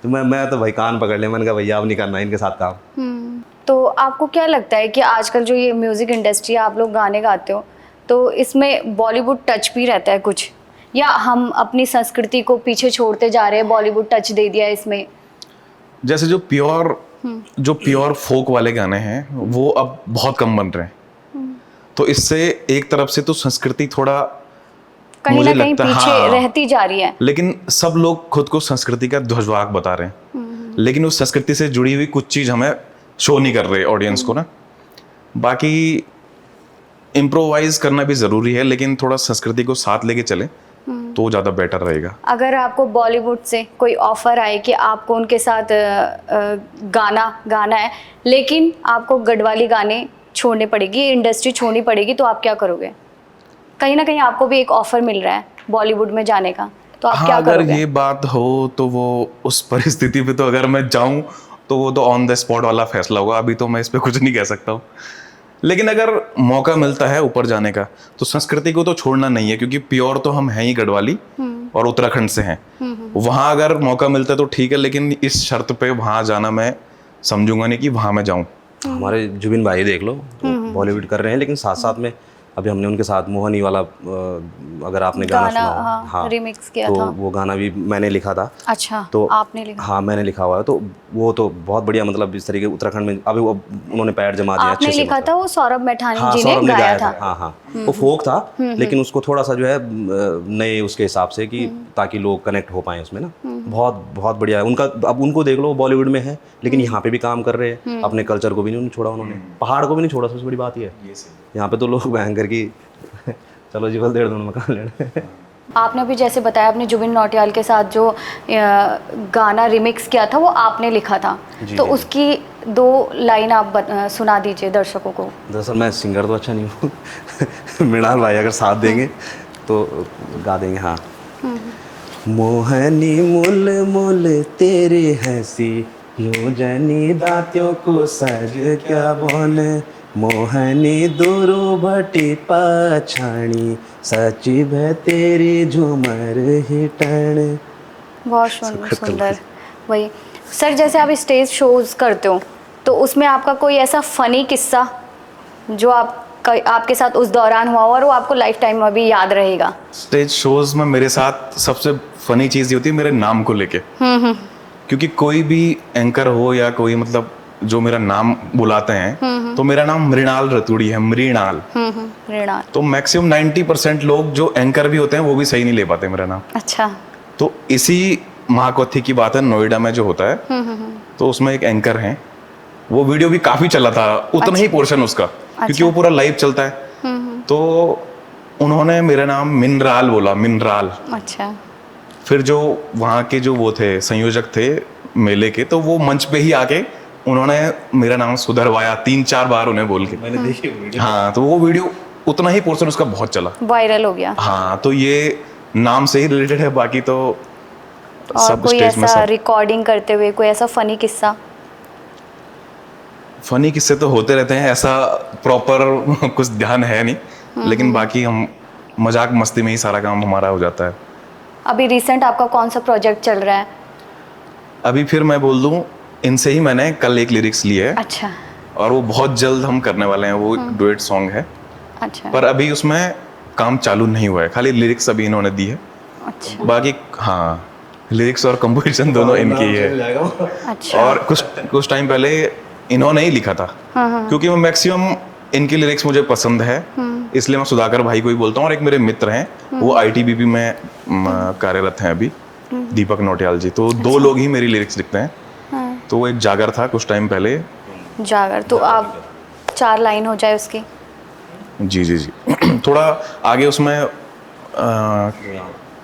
तो मैं तो भाई कान पकड़ लिया, मैंने कहा भैया अब नहीं करना इनके साथ काम। तो आपको क्या लगता है कि आजकल जो ये म्यूज़िक इंडस्ट्री है, आप लोग गाने गाते हो, तो इसमें बॉलीवुड टच भी रहता है कुछ, या हम अपनी संस्कृति को पीछे छोड़ते जा रहे हैं, बॉलीवुड टच दे दिया है इसमें? जैसे जो प्योर फोक वाले गाने हैं वो अब बहुत कम बन रहे हैं, तो इससे एक तरफ से तो संस्कृति थोड़ा कहीं मुझे ना कहीं लगता है, पीछे हाँ, रहती जा रही है। लेकिन सब लोग खुद को संस्कृति का ध्वजवाहक बता रहे हैं, लेकिन उस संस्कृति से जुड़ी हुई कुछ चीज हमें शो नहीं कर रहे ऑडियंस को ना। बाकी इम्प्रोवाइज करना भी जरूरी है, लेकिन थोड़ा संस्कृति को साथ लेके चले तो ज़्यादा बेटर रहेगा। अगर आपको बॉलीवुड से कोई ऑफर आए कि आपको उनके साथ गाना है, लेकिन आपको गढ़वाली गाने छोड़ने पड़ेगी, इंडस्ट्री छोड़नी पड़ेगी, तो आप क्या करोगे? कहीं ना कहीं आपको भी एक ऑफर मिल रहा है बॉलीवुड में जाने का, तो आप क्या अगर करोगे? ये बात हो तो वो उस परिस्थिति पे तो अगर मैं जाऊं तो वो तो ऑन द स्पॉट वाला फैसला होगा, अभी तो मैं इस पे कुछ नहीं कह सकता हूँ। लेकिन अगर मौका मिलता है ऊपर जाने का तो संस्कृति को तो छोड़ना नहीं है, क्योंकि प्योर तो हम हैं ही गढ़वाली और उत्तराखंड से हैं। वहाँ अगर मौका मिलता है तो ठीक है, लेकिन इस शर्त पे वहाँ जाना मैं समझूंगा नहीं कि वहाँ मैं जाऊँ। हमारे जुबिन भाई देख लो, बॉलीवुड कर रहे हैं, लेकिन साथ साथ में अभी हमने उनके साथ मोहनी वाला अगर आपने गाना सुना हो, हाँ, रिमिक्स किया तो था। वो गाना भी मैंने लिखा था। अच्छा, तो आपने लिखा? हाँ मैंने लिखा हुआ है, तो वो तो बहुत बढ़िया, मतलब इस तरीके उत्तराखंड में अभी वो उन्होंने पैर जमा दिया अच्छे आपने से। लिखा था, वो सौरभ मैठानी हाँ, जी ने सौरभ ने गाया था। हाँ हाँ, वो फोक था, लेकिन उसको थोड़ा सा जो है नए उसके हिसाब से कि ताकि लोग कनेक्ट हो पाए उसमें ना। बहुत बहुत बढ़िया है उनका। अब उनको देख लो, बॉलीवुड में है लेकिन यहाँ पे भी काम कर रहे हैं, अपने कल्चर को भी नहीं छोड़ा उन्होंने, पहाड़ को भी नहीं छोड़ा। सबसे बड़ी बात ये है यहाँ पे तो लोग भयंकर की चलो जी बल 1.5 मकान लेने। आपने भी जैसे बताया, आपने जुबिन नौटियाल के साथ जो गाना रिमिक्स किया था वो आपने लिखा था, तो उसकी 2 लाइन आप सुना दीजिए दर्शकों को। दरअसल मैं सिंगर तो अच्छा नहीं हूँ मृणाल भाई अगर साथ देंगे तो गा देंगे। हाँ, मोहनी मुल मुल तेरी हंसी योजनी दांतों को सज क्या बोले, मोहनी दूरो भटी पाछाणी सची भय तेरी झूमर हिटण। बहुत सुंदर। वही सर, जैसे आप स्टेज शोज करते हो तो उसमें आपका कोई ऐसा फनी किस्सा जो आपके साथ उस दौरान हुआ और वो आपको लाइफ टाइम में भी याद रहेगा? स्टेज शोज में मेरे साथ सबसे फनी चीज़ ये होती है मेरे नाम को लेके, क्योंकि कोई भी एंकर हो या कोई मतलब जो मेरा नाम बुलाते हैं तो मेरा नाम मृणाल रतूड़ी है, मृणाल। तो मैक्सिमम 90% लोग जो एंकर भी होते हैं वो भी सही नहीं ले पाते मेरा नाम। अच्छा। तो इसी महाकौथी की बात है, नोएडा में जो होता है तो उसमें एक एंकर है, वो वीडियो भी काफी चला था, उतना ही पोर्शन उसका, क्योंकि वो पूरा लाइव चलता है। तो उन्होंने मेरा नाम मिनराल बोला, मिनराल। अच्छा। फिर जो वहाँ के जो वो थे संयोजक थे मेले के, तो वो मंच पे ही आके उन्होंने मेरा नाम सुधरवाया 3-4 बार उन्हें बोल के। मैंने देखी वीडियो। हाँ, तो वो वीडियो उतना ही पोर्शन उसका बहुत चला, वायरल हो गया। हाँ, तो ये नाम से ही रिलेटेड है, बाकी तो और सब कोई स्टेज में ऐसा सब रिकॉर्डिंग करते हुए कोई ऐसा फनी किस्सा? फनी किस्से तो होते रहते हैं, ऐसा प्रॉपर कुछ ध्यान है नहीं, लेकिन बाकी हम मजाक मस्ती में ही सारा काम हमारा हो जाता है। अभी रिसेंट आपका कौन सा प्रोजेक्ट चल रहा है? अभी फिर मैं बोल दूं, इनसे ही मैंने कल एक लिरिक्स ली है। अच्छा। और वो बहुत जल्द हम करने वाले हैं, वो एक डुएट सॉन्ग है। अच्छा। पर अभी उसमें काम चालू नहीं हुआ है, खाली लिरिक्स अभी इन्होंने दी है। अच्छा। बाकी हाँ, लिरिक्स और कंपोजिशन दोनों इनकी ही है। अच्छा। और कुछ टाइम पहले इन्होंने ही लिखा था, क्योंकि मैं मैक्सिमम इनकी लिरिक्स मुझे पसंद है, इसलिए मैं सुधाकर भाई को ही बोलता हूँ। और एक मेरे मित्र हैं, वो ITBP में कार्यरत हैं अभी, दीपक नौटियाल जी, तो 2 लोग ही मेरी लिरिक्स लिखते हैं। तो वो एक जागर था कुछ टाइम पहले। जागर, तो आप 4 लाइन हो जाए उसकी। जी जी जी थोड़ा आगे उसमें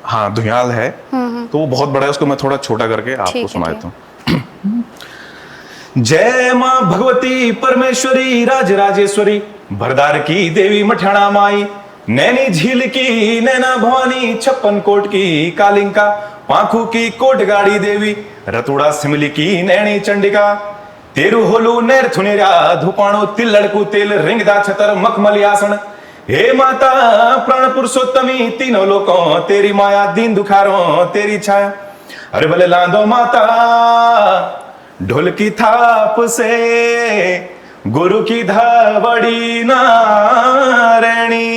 हाँ धुयाल है, तो वो बहुत बड़ा है, उसको मैं थोड़ा छोटा करके आपको सुना देता हूँ। जय माँ भगवती परमेश्वरी राज राजेश्वरी, भरदार की देवी मठाना माई, नैनी झील की नैना भवानी, 56 कोट की कालिंका, पाखू की कोट गाड़ी देवी, रतुड़ा सिमली की नैनी चंडिका, तेरु होलू नेर थुनेरा, धुपाणो तिल लड़कू तेल, रिंगदा छतर मखमली आसन, हे माता प्राण पुरुषोत्तमी तीनों लोकों तेरी माया दीन दुखारों तेरी छाया। अरे भले लांदो माता ढोल की थाप से गुरु की धवड़ी नारणी।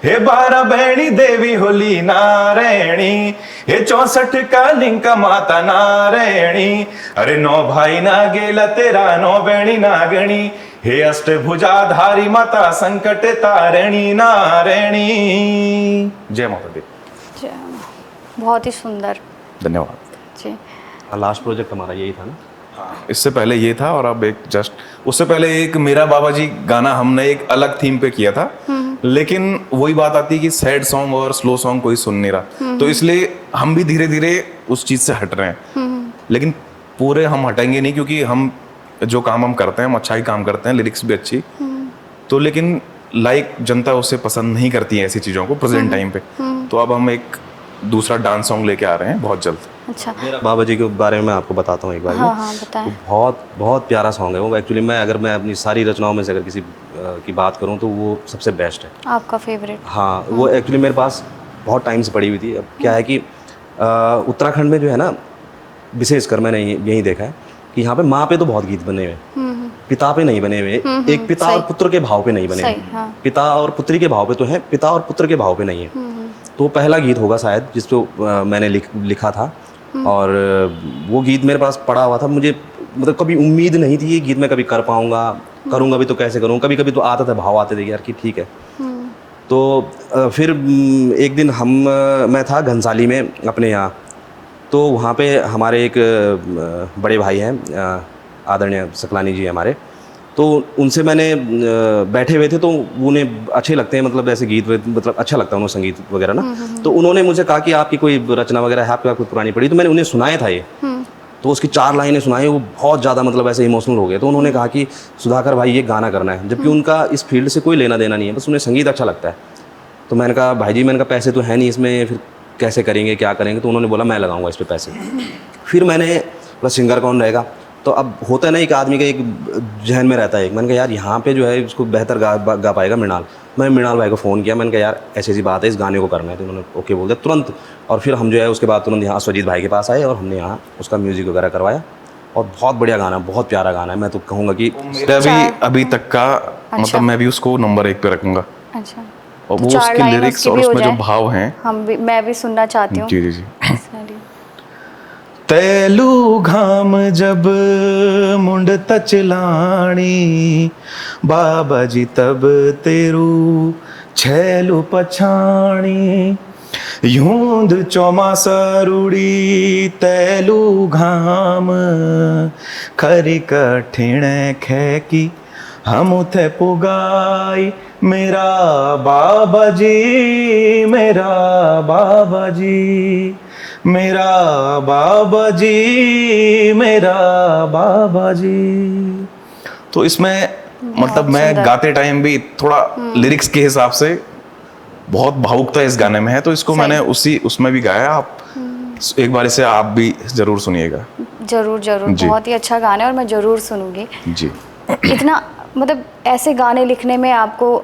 हे 12 बहनी देवी होली नारायणी। हे 64 का लिंग का माता नारायणी। अरे 9 भाई ना गेला तेरा 9 बहनी नागणी। हे अष्टभुजाधारी माता संकट तारिणी नारायणी। जय माता दी। बहुत ही सुंदर। धन्यवाद जी। लास्ट प्रोजेक्ट हमारा यही था ना? इससे पहले ये था और अब एक जस्ट उससे पहले एक मेरा बाबा जी गाना हमने एक अलग थीम पे किया था, लेकिन वही बात आती है कि सैड सॉन्ग और स्लो सॉन्ग कोई सुन नहीं रहा, तो इसलिए हम भी धीरे धीरे उस चीज से हट रहे हैं। लेकिन पूरे हम हटेंगे नहीं, क्योंकि हम जो काम हम करते हैं हम अच्छा ही काम करते हैं, लिरिक्स भी अच्छी, तो लेकिन लाइक जनता उससे पसंद नहीं करती है ऐसी चीज़ों को प्रेजेंट टाइम पे। तो अब हम एक दूसरा डांस सॉन्ग लेके आ रहे हैं बहुत जल्द। अच्छा। मेरा बाबा जी के बारे में मैं आपको बताता हूँ एक बार। हाँ हाँ बताएं। तो बहुत बहुत प्यारा सॉन्ग है वो। एक्चुअली मैं अपनी सारी रचनाओं में से अगर किसी की बात करूँ तो वो सबसे बेस्ट है। आपका फेवरेट? हाँ, वो एक्चुअली मेरे पास बहुत टाइम से पड़ी हुई थी। अब क्या है कि उत्तराखंड में जो है ना, विशेषकर मैंने यही देखा है कि यहाँ पे माँ पे तो बहुत गीत बने हुए हैं, पिता पे नहीं बने हुए। एक पिता और पुत्र के भाव पे नहीं बने हुए। हाँ। पिता और पुत्री के भाव पे तो है, पिता और पुत्र के भाव पे नहीं है। तो पहला गीत होगा शायद जिसको मैंने लिखा था, और वो गीत मेरे पास पड़ा हुआ था। मुझे मतलब कभी उम्मीद नहीं थी ये गीत मैं कभी कर पाऊँगा, करूँगा भी तो कैसे करूँ। कभी कभी तो आता था, भाव आते थे यार कि ठीक है। तो फिर एक दिन मैं था घनसाली में अपने यहाँ, तो वहाँ पे हमारे एक बड़े भाई हैं, आदरणीय सकलानी जी हमारे, तो उनसे मैंने बैठे हुए थे, तो उन्हें अच्छे लगते हैं मतलब ऐसे गीत, मतलब अच्छा लगता है उन्हें संगीत वगैरह ना। तो उन्होंने मुझे कहा कि आपकी कोई रचना वगैरह है, आपकी कोई पुरानी पड़ी? तो मैंने उन्हें सुनाया था ये, तो उसकी 4 लाइनें सुनाई, वो बहुत ज़्यादा मतलब ऐसे इमोशनल हो गए। तो उन्होंने कहा कि सुधाकर भाई ये गाना करना है, जबकि उनका इस फील्ड से कोई लेना देना नहीं है, बस उन्हें संगीत अच्छा लगता है। तो मैंने कहा भाई जी, मैंने कहा पैसे तो है नहीं इसमें, फिर कैसे करेंगे, क्या करेंगे? तो उन्होंने बोला मैं लगाऊंगा इस पे पैसे। फिर मैंने बोला सिंगर कौन रहेगा? तो अब होता है ना, एक आदमी का एक जहन में रहता है। मैंने कहा यार यहाँ पे जो है इसको बेहतर गा पाएगा मृणाल। मैंने मृणाल भाई को फ़ोन किया, मैंने कहा यार ऐसी ऐसी बात है, इस गाने को करना है। तो उन्होंने ओके बोल दिया तुरंत। और फिर हम जो है उसके बाद तुरंत यहाँ स्वजीत भाई के पास आए और हमने यहाँ उसका म्यूज़िक वगैरह करवाया। और बहुत बढ़िया गाना, बहुत प्यारा गाना है। मैं तो कहूँगा कि मेरा भी अभी तक का मतलब मैं भी उसको नंबर 1 पे रखूँगा। अच्छा। और वो उसके लिरिक्स और उसमें जो भाव हैं, मैं भी सुनना चाहती हूँ। जी जी जी। तैलू घाम जब मुंड तचलाणी, बाबा जी तब तेरू छैलू पछाणी। यूंद चौमासा रूड़ी तैलू घाम, खरी कठिण खैकी हम उथे पुगाई। मेरा बाबा जी, मेरा बाबा जी, मेरा बाबा जी, मेरा बाबा जी। तो इसमें मतलब मैं गाते टाइम भी थोड़ा लिरिक्स के हिसाब से बहुत भावुकता इस गाने में है, तो इसको मैंने उसमें भी गाया। आप एक बार इसे आप भी जरूर सुनिएगा। जरूर जरूर, बहुत ही अच्छा गाना है और मैं जरूर सुनूंगी जी। इतना मतलब ऐसे गाने लिखने में आपको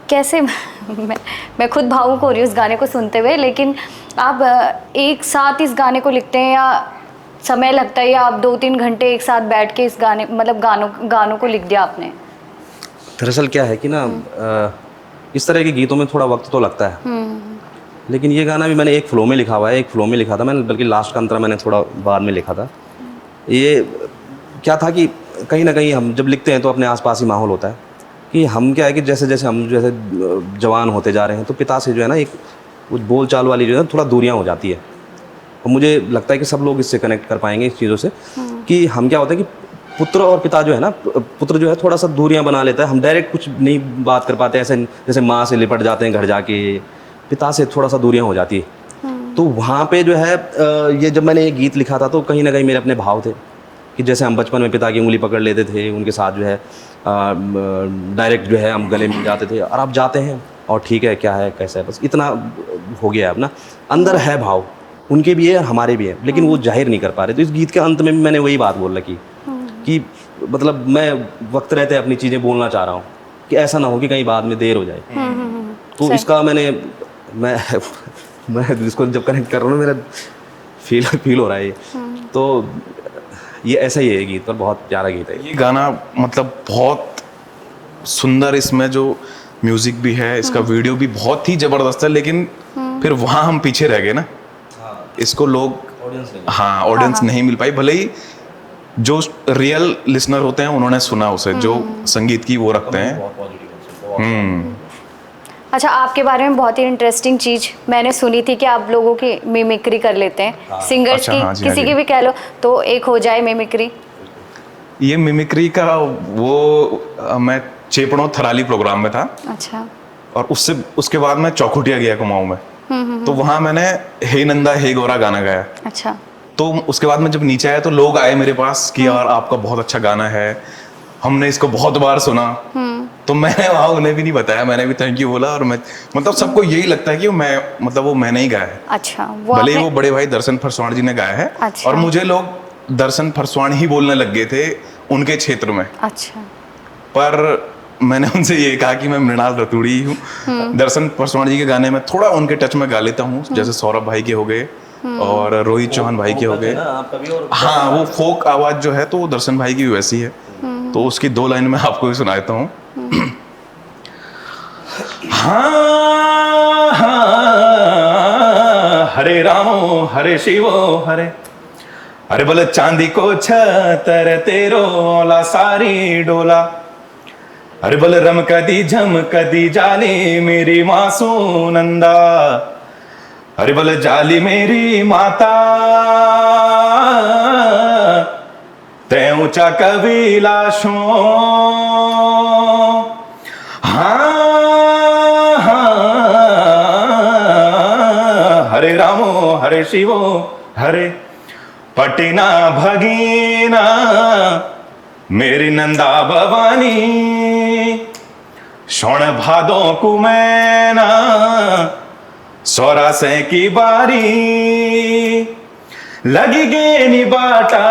कैसे मैं खुद भावुक हो रही हूँ इस गाने को सुनते हुए। लेकिन आप एक साथ इस गाने को लिखते हैं या समय लगता है, या आप 2-3 घंटे एक साथ बैठ के इस गाने मतलब गानों को लिख दिया आपने? दरअसल क्या है कि ना इस तरह के गीतों में थोड़ा वक्त तो लगता है, लेकिन ये गाना भी मैंने एक फ्लो में लिखा हुआ है। एक फ्लो में लिखा था मैंने, बल्कि लास्ट का अंतरा मैंने थोड़ा बाद में लिखा था। ये क्या था कि कहीं ना कहीं हम जब लिखते हैं तो अपने आसपास ही माहौल होता है कि हम क्या है कि जैसे जैसे हम जैसे जवान होते जा रहे हैं तो पिता से जो है ना एक कुछ बोल चाल वाली जो है थोड़ा दूरियां हो जाती है। और मुझे लगता है कि सब लोग इससे कनेक्ट कर पाएंगे इस चीज़ों से कि हम क्या होता है कि पुत्र और पिता जो है ना, पुत्र जो है थोड़ा सा दूरियां बना लेता है, हम डायरेक्ट कुछ नहीं बात कर पाते, ऐसे जैसे माँ से लिपट जाते हैं घर जाके, पिता से थोड़ा सा दूरियां हो जाती है। तो वहाँ पे जो है ये जब मैंने ये गीत लिखा था तो कहीं ना कहीं मेरे अपने भाव थे कि जैसे हम बचपन में पिता की उंगली पकड़ लेते थे, उनके साथ जो है डायरेक्ट जो है हम गले मिल जाते थे, और आप जाते हैं और ठीक है क्या है कैसा है, बस इतना हो गया है अपना। अंदर है भाव, उनके भी है और हमारे भी है, लेकिन वो जाहिर नहीं कर पा रहे। तो इस गीत के अंत में भी मैंने वही बात बोल रखी कि मतलब मैं वक्त रहते अपनी चीज़ें बोलना चाह रहा हूँ कि ऐसा ना हो कि कहीं बाद में देर हो जाए। तो इसका मैं इसको जब कनेक्ट कर रहा हूँ मेरा फील हो रहा है ये। तो ये ऐसा ही है गीत, पर बहुत प्यारा गीत है ये गाना, मतलब बहुत सुंदर, इसमें जो म्यूजिक भी है, इसका वीडियो भी बहुत ही जबरदस्त है, लेकिन फिर वहाँ हम पीछे रह गए ना। इसको लोग ऑडियंस नहीं मिल पाई, भले ही जो रियल लिसनर होते हैं उन्होंने सुना उसे, जो संगीत की वो रखते हैं। अच्छा, आपके बारे में बहुत ही इंटरेस्टिंग चीज मैंने सुनी थी कि आप लोगों की मिमिक्री कर लेते हैं, सिंगर्स अच्छा, की, हाँ जी, किसी हाँ की जी। भी कह लो तो एक हो जाए मिमिक्री। ये मिमिक्री का वो मैं चेपड़ों थराली प्रोग्राम में था, अच्छा। और उसके बाद मैं चौखुटिया गया कुमाऊं में, तो वहाँ मैंने हे नंदा हे गोरा गाना गाया। अच्छा। तो उसके बाद मैं जब नीचे आया तो लोग आए मेरे पास कि यार आपका बहुत अच्छा गाना है, हमने इसको बहुत बार सुना। तो मैंने वहाँ उन्हें भी नहीं बताया, मैंने भी थैंक यू बोला, और मैं मतलब सबको यही लगता है कि वो मैंने ही गाया है। अच्छा, वो भले ही आपने वो बड़े भाई दर्शन फरसवाण जी ने गाया है। अच्छा। और मुझे लोग दर्शन फरसवाण ही बोलने लग गए थे उनके क्षेत्र में। अच्छा। पर मैंने उनसे ये कहा कि मैं मृणाल रतूड़ी हूँ। दर्शन फरसवाण जी के गाने में थोड़ा उनके टच में गा लेता हूँ, जैसे सौरभ भाई के हो गए और रोहित चौहान भाई के हो गए। हाँ, वो फोक आवाज जो है तो वो दर्शन भाई की वैसी है। तो उसकी 2 लाइन में आपको भी सुना देता हूँ। हाँ हाँ, हरे रामो हरे शिवो हरे, अरे बोले चांदी को छतर तेरो सारी डोला, अरे बोले रम कदी झम कदी जाली मेरी मासू नंदा, अरे बोले जाली मेरी माता ते ऊंचा कबीलाशो। हाँ हाँ, हरे रामो हरे शिवो हरे, पटिना भगीना मेरी नंदा भवानी, शोण भादों कुमैना सौरा से की बारी, लगी गेनी बाटा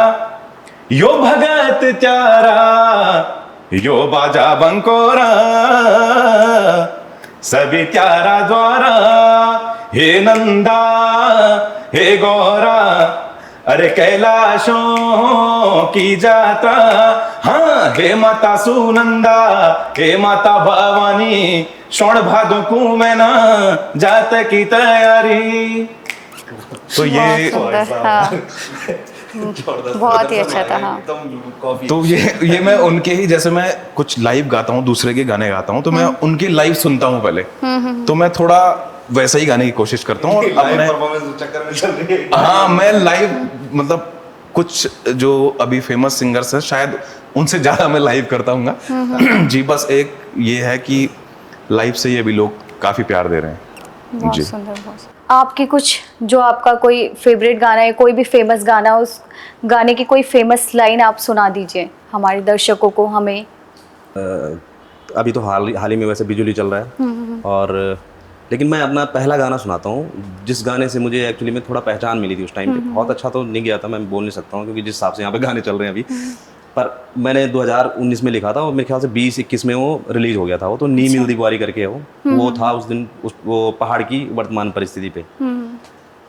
यो भगत चारा, यो बाजा बंकोरा सभी त्यारा द्वारा, हे नंदा हे गौरा, अरे कैलाशों की जात्रा, हाँ हे माता सुनंदा हे माता भवानी, शोण भादो कुमैना जात की तैयारी। तो ये बहुत ही अच्छा था। हाँ। तो ये मैं उनके ही, जैसे मैं कुछ लाइव गाता हूँ, दूसरे के गाने गाता हूँ, तो मैं उनके लाइव सुनता हूँ पहले, तो मैं थोड़ा वैसा ही गाने की कोशिश करता हूँ। और अपने चक्कर में चल रही है। हाँ, मैं लाइव मतलब कुछ जो अभी फेमस सिंगर्स हैं शायद उनसे ज्यादा मैं लाइव करता हूँ जी। बस एक ये है कि लाइव से ये भी लोग काफी प्यार दे रहे हैं बहुत जी। सुंदर, बहुत। आपकी कुछ जो आपका कोई फेवरेट गाना है, कोई भी फेमस गाना, उस गाने की कोई फेमस लाइन आप सुना दीजिए हमारे दर्शकों को, हमें। अभी तो हाल ही में वैसे बिजुली चल रहा है, और लेकिन मैं अपना पहला गाना सुनाता हूँ जिस गाने से मुझे एक्चुअली में थोड़ा पहचान मिली थी उस टाइम पे। बहुत अच्छा तो नहीं गया था, मैं बोल नहीं सकता हूँ क्योंकि जिस हिसाब से यहाँ पे गाने चल रहे हैं अभी, पर मैंने 2019 में लिखा था और मेरे ख्याल से 20-21 में वो रिलीज हो गया था। वो तो नी मिल दीवारी करके वो था उस दिन वो पहाड़ की वर्तमान परिस्थिति पे।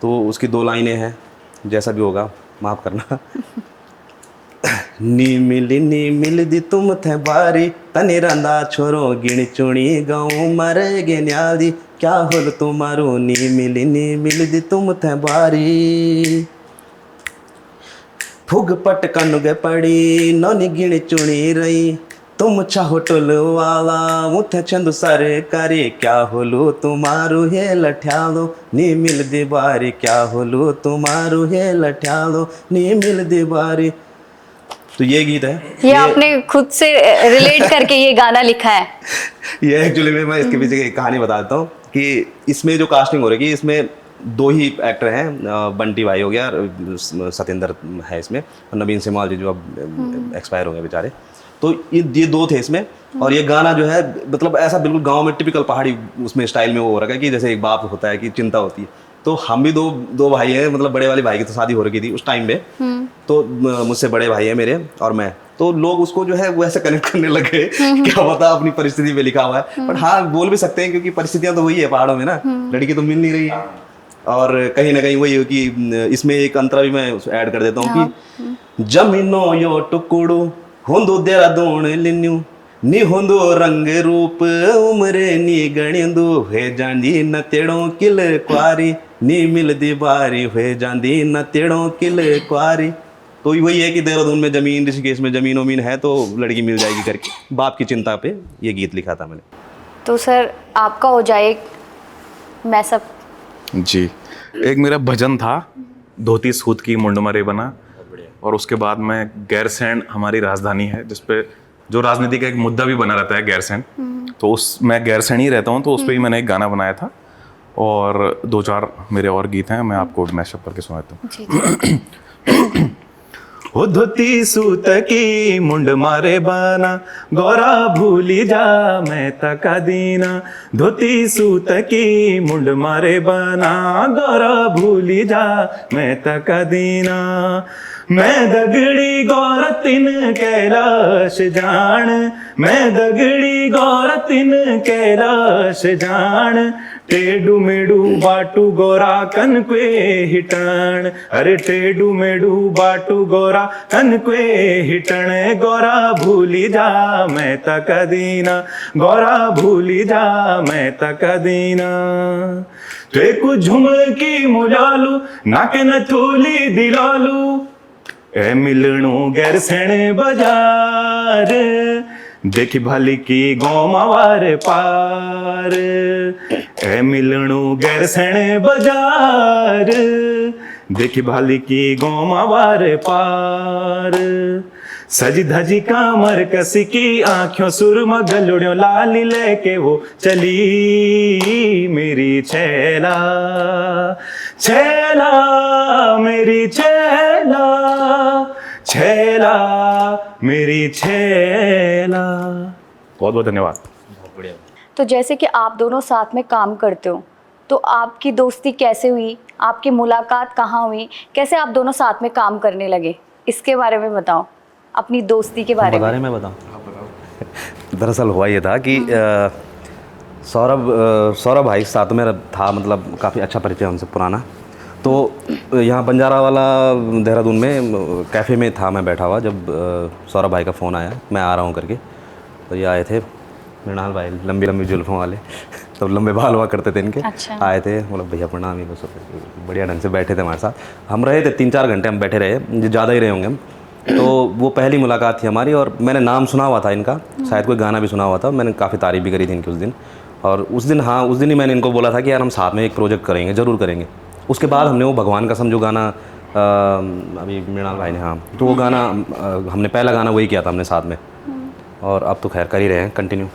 तो उसकी 2 लाइनें हैं, जैसा भी होगा माफ़ करना। नी मिल दी तुम थे बारी, तने रंदा छोरो गिण चुणी गाँव मरे गे न्यादी, क्या होल तुम्हारो नी मिल दी तुम थे बारी, फुग पट कनुगे पड़ी नोनी गिण चुणी रही, तुम चाहो टोल वाला मुथे चंद सरकारी, क्या होलो तुम्हारो हे लठ्यालो नी मिल दी बारी, क्या होलो तुम्हारो हे लठ्यालो नी मिल दी बारी। तो ये गीत है, ये आपने खुद से रिलेट करके ये गाना लिखा है। ये एक्चुअली में मैं इसके पीछे की कहानी बता देता हूँ कि इसमें जो कास्टिंग हो रही है इसमें 2 ही एक्टर हैं, बंटी भाई हो गया, सत्येंद्र है इसमें, और नवीन सिमाल जी जो अब एक्सपायर हो गए बेचारे। तो ये 2 थे इसमें। और ये गाना जो है मतलब ऐसा बिल्कुल गांव में टिपिकल पहाड़ी उसमें स्टाइल में वो हो रखा है कि जैसे एक बाप होता है कि चिंता होती है। तो हम भी दो भाई हैं, मतलब बड़े वाले भाई की तो शादी हो रखी थी उस टाइम में, तो मुझसे बड़े भाई हैं मेरे और मैं, तो लोग उसको जो है वो ऐसे कनेक्ट करने लगे क्या पता अपनी परिस्थिति में लिखा हुआ है, बट हाँ बोल भी सकते हैं क्योंकि परिस्थितियां तो वही है पहाड़ों में ना, लड़की तो मिल नहीं रही है। और कहीं ना कहीं वही हो कि इसमें एक अंतरा भी मैं ऐड कर देता हूँ कि जमीनो यो टुकुड़ू होंदो देहरादून लिन्यू नी होंदो रंग रूप उमरे नी गणिंदू हे जांदी न तेड़ो किल क्वारी नी मिलदी बारी हुए जांदी न तेड़ो किल क्वारी। तो वही है कि देहरादून में जमीन, ऋषिकेश में जमीन वमीन है तो लड़की मिल जाएगी करके बाप की चिंता पे ये गीत लिखा था मैंने। तो सर आपका हो जाए मैसअप। जी, एक मेरा भजन था धोती सूत की मुंड मरे बना, और उसके बाद मैं गैरसैंण हमारी राजधानी है जिसपे जो राजनीति का एक मुद्दा भी बना रहता है गैरसैंण, तो उस मैं गैरसैंण ही रहता हूँ तो उस पर ही मैंने एक गाना बनाया था, और 2-4 मेरे और गीत हैं, मैं आपको मैशअप करके सुनाता हूँ। ओ धोती सूत की मुंड मारे बाना गौरा भूली जा मैं तका दीना, धोती सूत की मुंड मारे बाना गौरा भूली जा मैं तका दीना, मैं दगड़ी गौर तिन कैलाश जान, मैं दगड़ी गौर तिन कैलाश जान, टेडू मेडू बाटू गोरा कन क्वे हिटण, अरे टेडू मेडू बाटू गोरा कन क्वे हिटण, गोरा भूली जा मैं तक दीना, गोरा भूली जा मैं तक दीना, तेकु झुमकी मुलालू नाके न थूली दिलालू, ए मिलणू गैरसैंण बाजार, देखी भाली की गोमावार पार, ए मिलणू गैरसैंण बाजार, देखी भाली की गोमावार पार, सजी धजी कामर कसी की आंखों सुरमा गलुड़ियों लाली लेके वो चली मेरी छैला, छैला मेरी छैला, छैला मेरी छैला। बहुत बहुत धन्यवाद। बहुत बढ़िया। तो जैसे कि आप दोनों साथ में काम करते हो, तो आपकी दोस्ती कैसे हुई, आपकी मुलाकात कहाँ हुई, कैसे आप दोनों साथ में काम करने लगे, इसके बारे में बताओ, अपनी दोस्ती के बारे में। मैं बताऊं दरअसल हुआ ये था कि सौरभ भाई साथ में था, मतलब काफ़ी अच्छा परिचय हमसे पुराना। तो यहाँ बंजारा वाला देहरादून में कैफ़े में था मैं बैठा हुआ, जब सौरभ भाई का फ़ोन आया मैं आ रहा हूँ करके। तो ये आए थे मृणाल भाई, लंबी लंबी जुल्फ़ों वाले तो लंबे बाल हुआ करते थे इनके। अच्छा। आए थे, मतलब भैया प्रणाम, ये सब बढ़िया ढंग से बैठे थे हमारे साथ। हम रहे थे 3-4 घंटे हम बैठे रहे, ज़्यादा ही रहे होंगे हम। तो वो पहली मुलाकात थी हमारी, और मैंने नाम सुना हुआ था इनका, शायद कोई गाना भी सुना हुआ था, मैंने काफ़ी तारीफ़ भी करी थी इनकी उस दिन। और उस दिन, हाँ उस दिन ही मैंने इनको बोला था कि यार हम साथ में एक प्रोजेक्ट करेंगे, ज़रूर करेंगे। उसके बाद हमने वो भगवान कसम जो गाना अभी मृणाल भाई ने, हाँ तो वो गाना हमने पहला गाना वही किया था हमने साथ में, और अब तो खैर कर ही रहे हैं कंटिन्यू।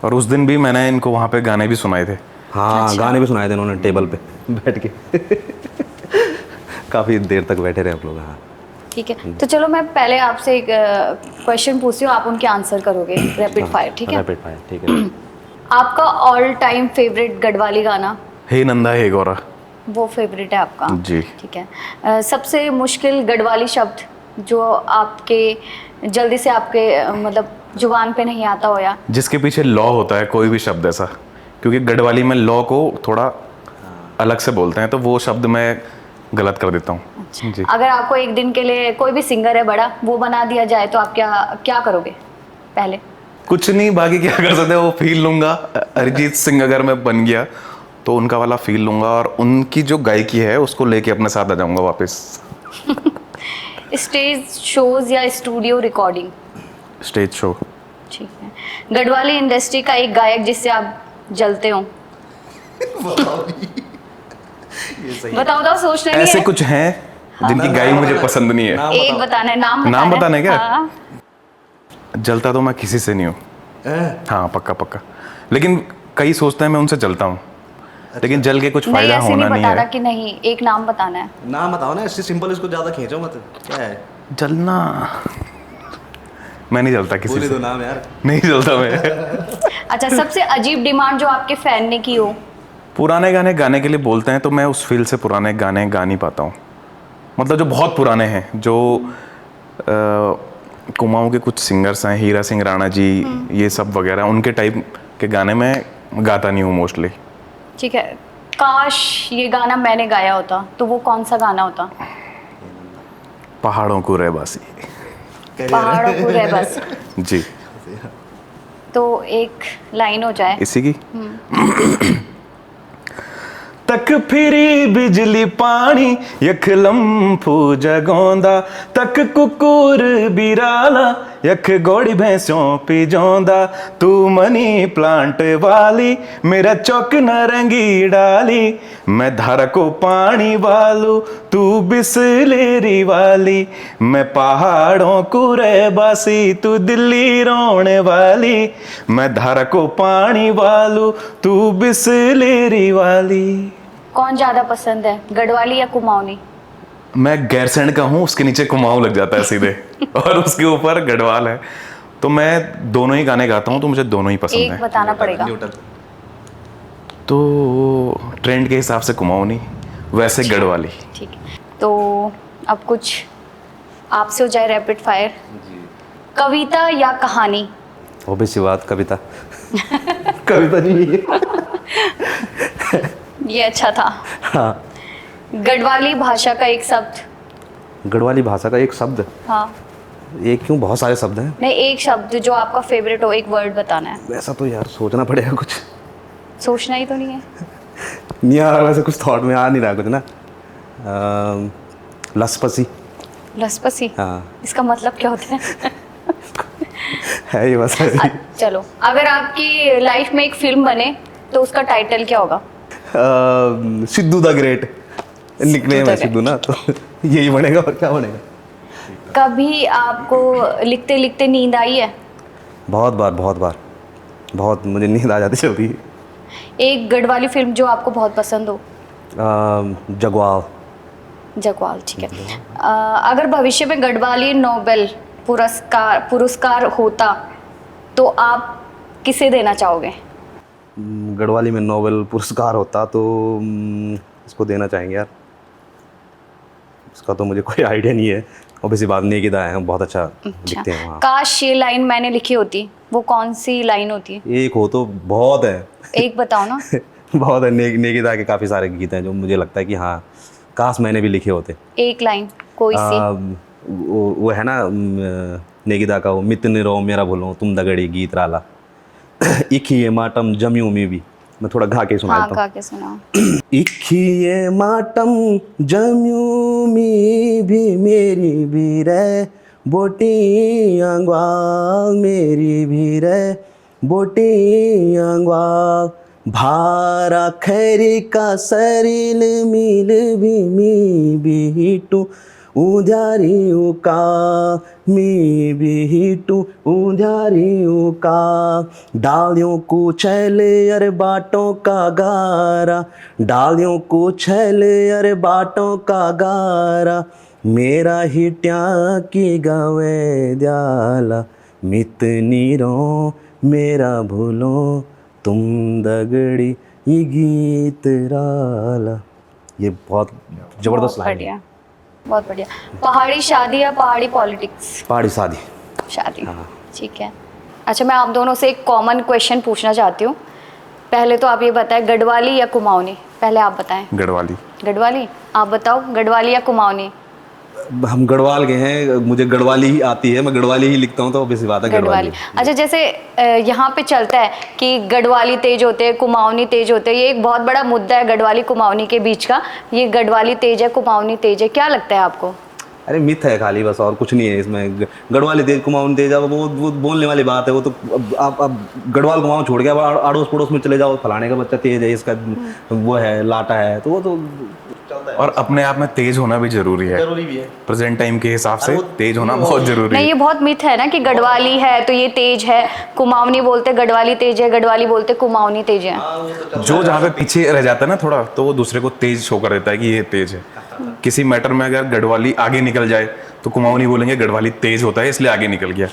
और उस दिन भी मैंने इनको वहाँ पे गाने भी सुनाए थे। हाँ अच्छा। गाने भी सुनाए थे इन्होंने टेबल पे बैठ के काफ़ी देर तक बैठे रहे हम लोग। हाँ ठीक है, तो चलो मैं पहले आपसे एक क्वेश्चन पूछती हूँ, आप उनके आंसर करोगे रैपिड फायर, ठीक है? रैपिड फायर, ठीक है। आपका ऑल टाइम फेवरेट गढ़वाली गाना? हे नंदा हे गौरा, वो फेवरेट है आपका जी। ठीक है। सबसे मुश्किल गढ़वाली शब्द जो आपके जल्दी से आपके मतलब जुबान पे नहीं आता हो, या जिसके पीछे लॉ होता है, कोई भी शब्द ऐसा, क्योंकि गढ़वाली में लॉ को थोड़ा अलग से बोलते हैं, तो वो शब्द मैं गलत कर देता हूँ। अच्छा। जी। अगर आपको एक दिन के लिए कोई भी सिंगर है बड़ा, वो बना दिया जाए तो आप क्या करोगे पहले? कुछ नहीं, बाकी क्या कर सकते हैं, वो फील लूंगा। अरिजीत सिंह अगर मैं बन गया तो उनका वाला फील लूंगा, और उनकी जो गायकी है उसको लेके अपने साथ आ जाऊंगा वापस। स्टेज शोज या स्टूडियो रिकॉर्डिंग? Stage show. ठीक है। गढ़वाली इंडस्ट्री का एक गायक जिससे आप जलते हो? बताओ तो, सोचना नहीं है। ऐसे कुछ हैं जिनकी गायकी मुझे पसंद नहीं है। एक बताना है, नाम बताना है क्या? हाँ। जलता तो मैं किसी से नहीं हूँ। हाँ पक्का पक्का, लेकिन कई सोचते हैं मैं उनसे जलता हूँ, लेकिन जल के कुछ फायदा होना नहीं है। कि नहीं, एक नाम बताना है। नाम बताओ ना, इससे सिंपल, इसको ज्यादा खींचो मत। क्या है जलना? मैं नहीं जलता किसी से। दो नाम यार। नहीं जलता मैं। अच्छा, सबसे अजीब डिमांड जो आपके फैन ने की हो? पुराने गाने गाने के लिए बोलते हैं, तो मैं उस फील से पुराने गाने गा नहीं पाता हूँ। मतलब जो बहुत पुराने हैं, जो कुमाऊं के कुछ सिंगर्स हैं, हीरा सिंह राणा जी, ये सब वगैरह, उनके टाइप के गाने मैं गाता नहीं हूँ मोस्टली। ठीक है, काश ये गाना मैंने गाया होता तो वो कौन सा गाना होता? पहाड़ों को रहबासी। पहाड़ों को रहबस। जी, तो एक लाइन हो जाए। इसी की तक फिरी बिजली पानी यख लम्फू जगोंदा, तक कुकुर बिराला यख गोड़ी भैंसों पी जोंदा, तू मनी प्लांट वाली मेरा चौक नरंगी डाली, मैं धारा को पानी वालू तू बिसलेरी वाली, मैं पहाड़ों को रहबासी तू दिल्ली रोने वाली, मैं धारा को पानी वालू तू बिसलेरी वाली। कौन ज्यादा पसंद है, गढ़वाली या कुमाऊनी? मैं गैरसैंण का हूँ, उसके नीचे कुमाऊं लग जाता है सीधे और उसके ऊपर गढ़वाल है, तो मैं दोनों ही गाने गाता हूँ, तो मुझे दोनों ही पसंद एक है। बताना पड़ेगा। तो ट्रेंड के हिसाब से कुमाऊनी, वैसे गढ़वाली। ठीक है, तो अब कुछ आपसे हो जाए रैपिड फायर। कविता या कहानी? ऑब्वियस सी बात, कविता। कविता नहीं है। ये अच्छा था। हाँ। गढ़वाली भाषा का एक शब्द। गढ़वाली भाषा का एक शब्द? हाँ। एक क्यों, बहुत सारे शब्द हैं। नहीं, एक शब्द जो आपका फेवरेट हो, एक वर्ड बताना है। वैसा तो यार सोचना पड़ेगा कुछ। सोचना ही तो नहीं है। नहीं आ रहा, वैसे कुछ थॉट में आ नहीं रहा कुछ ना। लसपसी। लसपसी? हाँ। इसका मतलब क्या होता है? है ये बस। चलो, अगर आपकी लाइफ में एक फिल्म बने तो उसका टाइटल क्या होगा? सिद्धू द ग्रेट, निकनेम है सिद्धू ना, तो यही बनेगा, और क्या बनेगा। कभी आपको लिखते लिखते नींद आई है? बहुत बार, बहुत बार, बहुत मुझे नींद आ जाती जल्दी। एक गढ़वाली फिल्म जो आपको बहुत पसंद हो? जगवाल। जगवाल, ठीक है। अगर भविष्य में गढ़वाली नोबेल पुरस्कार होता तो आप किसे देना चाहोगे? गढ़वाली में नोबेल पुरस्कार होता तो इसको देना चाहेंगे यार, इसका तो मुझे कोई आइडिया नहीं है। ऑब्वियसली बात नहीं, कि हैं बहुत अच्छा लिखते हैं वहाँ। काश ये लाइन मैंने लिखी होती, वो कौन सी लाइन होती? एक हो तो बहुत है। एक बताओ ना। बहुत है, नेकिदा के काफ़ी सारे गीत हैं जो मुझे लगता है कि हाँ काश मैंने भी लिखे होते। एक लाइन कोई सी। वो है ना नेकिदा का, वो मितने रो मेरा भूलो तुम दगड़ी गीत राला, इखिए माटम जम्यू में भी, मैं थोड़ा गा के सुनाता हूँ। गा के सुनाओ। इखिए माटम जम्यू में भी मेरी भी रे, बोटी अंगवाल मेरी भी रे, बोटी अंगवाल, भारा खैरी का सरील मिल भी मी बीटू उधारी उका मी बीटू उधारी उका, डालियों को छैले अरे बाटों का गारा, डालियों को छैले अरे बाटों का गारा, मेरा हिट्या की गावे द्याला, मितनी रो मेरा भूलो तुम दगड़ी ये गीत राला। ये बहुत जबरदस्त लाइन है। बहुत बढ़िया। पहाड़ी शादी या पहाड़ी पॉलिटिक्स? पहाड़ी शादी। शादी, ठीक है। अच्छा, मैं आप दोनों से एक कॉमन क्वेश्चन पूछना चाहती हूँ। पहले तो आप ये बताएं, गढ़वाली या कुमाऊनी? पहले आप बताएं। गढ़वाली। गढ़वाली? आप बताओ, गढ़वाली या कुमाऊनी? हम गढ़वाल के हैं, मुझे गढ़वाली ही आती है, मैं गढ़वाली ही लिखता हूँ, तो ऑब्वियसली बात है गढ़वाली। अच्छा, जैसे यहाँ पे चलता है कि गढ़वाली तेज होते हैं, कुमाऊनी तेज होते हैं, ये एक बहुत बड़ा मुद्दा है गढ़वाली कुमाऊनी के बीच का। ये गढ़वाली तेज है, कुमाऊनी तेज है, क्या लगता है आपको? अरे मिथ है खाली, बस और कुछ नहीं है इसमें। गढ़वाली तेज कुमाऊनी तेज, अब वो बोलने वाली बात है। वो तो अब गढ़वाल कुमाऊं छोड़ के अब अड़ोस पड़ोस में चले जाओ, फलाने का बच्चा तेज है, इसका वो है लाटा है, तो वो तो चलता है। और अपने आप में तेज होना भी जरूरी है, जरूरी भी है। प्रेजेंट टाइम के हिसाब से तेज होना बहुत जरूरी नहीं, है। ये बहुत मिथ है ना कि गढ़वाली है तो ये तेज है, कुमाऊनी बोलते गढ़वाली तेज है, गढ़वाली बोलते कुमाऊनी तेज है। जो जहाँ पे पीछे रह जाता है ना थोड़ा, तो वो दूसरे को तेज शो कर देता है कि ये तेज है। किसी मैटर में अगर गढ़वाली आगे निकल जाए तो कुमाऊनी बोलेंगे गढ़वाली तेज होता है इसलिए आगे निकल गया।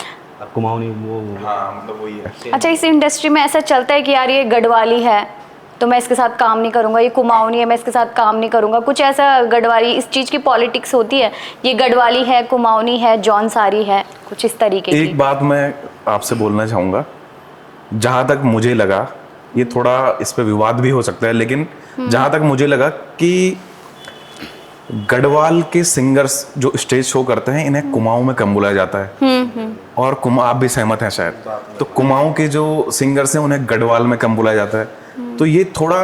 कुमाऊनी वो हाँ, मतलब वही है। अच्छा, इस इंडस्ट्री में ऐसा चलता है कि यार ये गढ़वाली है तो मैं इसके साथ काम नहीं करूंगा, ये कुमाऊनी है मैं इसके साथ काम नहीं करूंगा, कुछ ऐसा गढ़वाली, इस चीज़ की पॉलिटिक्स होती है, ये गढ़वाली है, कुमाऊनी है, जौनसारी है, कुछ इस तरीके की? एक बात मैं आपसे बोलना चाहूँगा, जहाँ तक मुझे लगा, ये थोड़ा इस पे विवाद भी हो सकता है, लेकिन जहाँ तक मुझे लगा कि गढ़वाल के सिंगर्स जो स्टेज शो करते हैं इन्हें कुमाऊं में कम बुलाया जाता है। और आप भी सहमत हैं शायद, तो कुमाऊं के जो सिंगर्स हैं उन्हें गढ़वाल में कम बुलाया जाता है। तो ये थोड़ा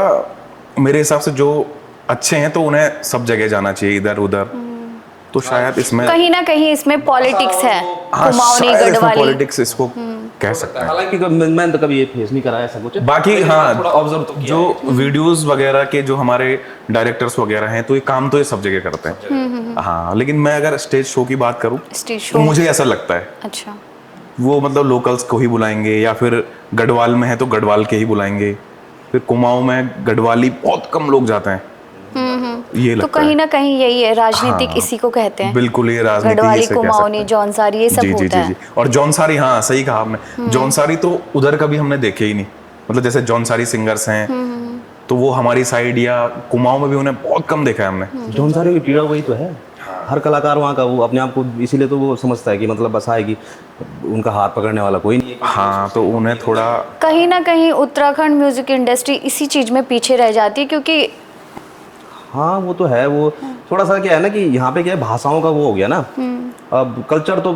मेरे हिसाब से जो अच्छे हैं तो उन्हें सब जगह जाना चाहिए, इधर उधर। तो शायद इसमें कहीं ना कहीं इसमें पॉलिटिक्स है, हाँ, कुमाऊनी शायद इसमें गढ़वाली। पॉलिटिक्स इसको कह सकते हैं। हालांकि मैंने तो कभी ये फेस नहीं करा ऐसा कुछ। बाकी हाँ, थोड़ा ऑब्जर्व तो किया जो वीडियोस वगैरह के जो हमारे डायरेक्टर्स वगैरह हैं तो ये काम तो ये सब जगह करते हैं। हाँ, लेकिन मैं अगर स्टेज शो की बात करूँ स्टेज तो शो, मुझे ऐसा लगता है अच्छा, वो मतलब लोकल्स को ही बुलाएंगे, या फिर गढ़वाल में है तो गढ़वाल के ही बुलाएंगे, फिर कुमाऊं में गढ़वाली बहुत कम लोग जाते हैं। ये तो लगता कहीं है ना कहीं यही है, राजनीतिक हाँ, इसी को कहते हैं। बिल्कुल, ये राजनीति गढ़वाली, इसे कह सकते कुमाऊनी, हैं। जौनसारी, ये सब जी जी होता जी है। जी। और जौनसारी, हाँ सही कहा आपने, जौनसारी तो उधर कभी हमने देखे ही नहीं। मतलब जैसे जौनसारी सिंगर्स हैं तो वो हमारी साइड या कुमाऊं में भी उन्हें बहुत कम देखा है हमने। जौनसारी की पीड़ा वही तो है, हर कलाकार वहाँ का वो अपने आप को इसीलिए तो वो समझता है कि मतलब बस आएगी, उनका हाथ पकड़ने वाला कोई नहीं है। हाँ, तो उन्हें थोड़ा कहीं ना कहीं उत्तराखंड म्यूजिक इंडस्ट्री इसी चीज में पीछे रह जाती है, क्योंकि हाँ वो तो है, वो थोड़ा सा क्या है ना कि यहाँ पे क्या है, भाषाओं का वो हो गया ना। अब कल्चर तो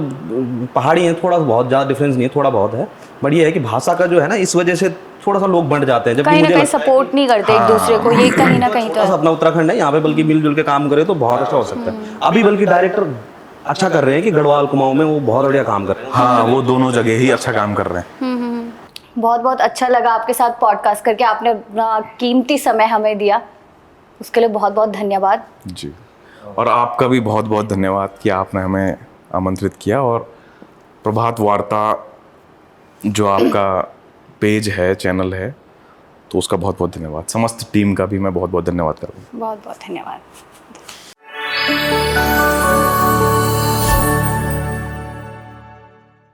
पहाड़ी है, थोड़ा बहुत ज़्यादा डिफरेंस नहीं है, थोड़ा बहुत है, बट ये है कि भाषा का जो है ना, इस वजह से थोड़ा सा लोग बंट जाते हैं। जबकि कहीं ना मुझे कहीं लगता है सपोर्ट नहीं करते एक दूसरे को, ये कहीं ना कहीं तो थोड़ा सा है। अपना उत्तराखंड है, यहाँ पे बल्कि मिलजुल के काम करे तो बहुत अच्छा हो सकता है। अभी बल्कि डायरेक्टर अच्छा कर रहे हैं कि गढ़वाल कुमाऊं में वो बहुत बढ़िया काम कर रहे हैं। हाँ, वो दोनों जगह ही अच्छा काम कर रहे हैं। बहुत बहुत अच्छा लगा आपके साथ पॉडकास्ट करके, आपने अपना कीमती समय हमें दिया, उसके लिए बहुत बहुत धन्यवाद। जी, और आपका भी बहुत बहुत धन्यवाद कि आपने हमें आमंत्रित किया, और प्रभात वार्ता जो आपका पेज है, चैनल है, तो उसका बहुत बहुत धन्यवाद। समस्त टीम का भी मैं बहुत बहुत धन्यवाद करूँगा। बहुत बहुत धन्यवाद।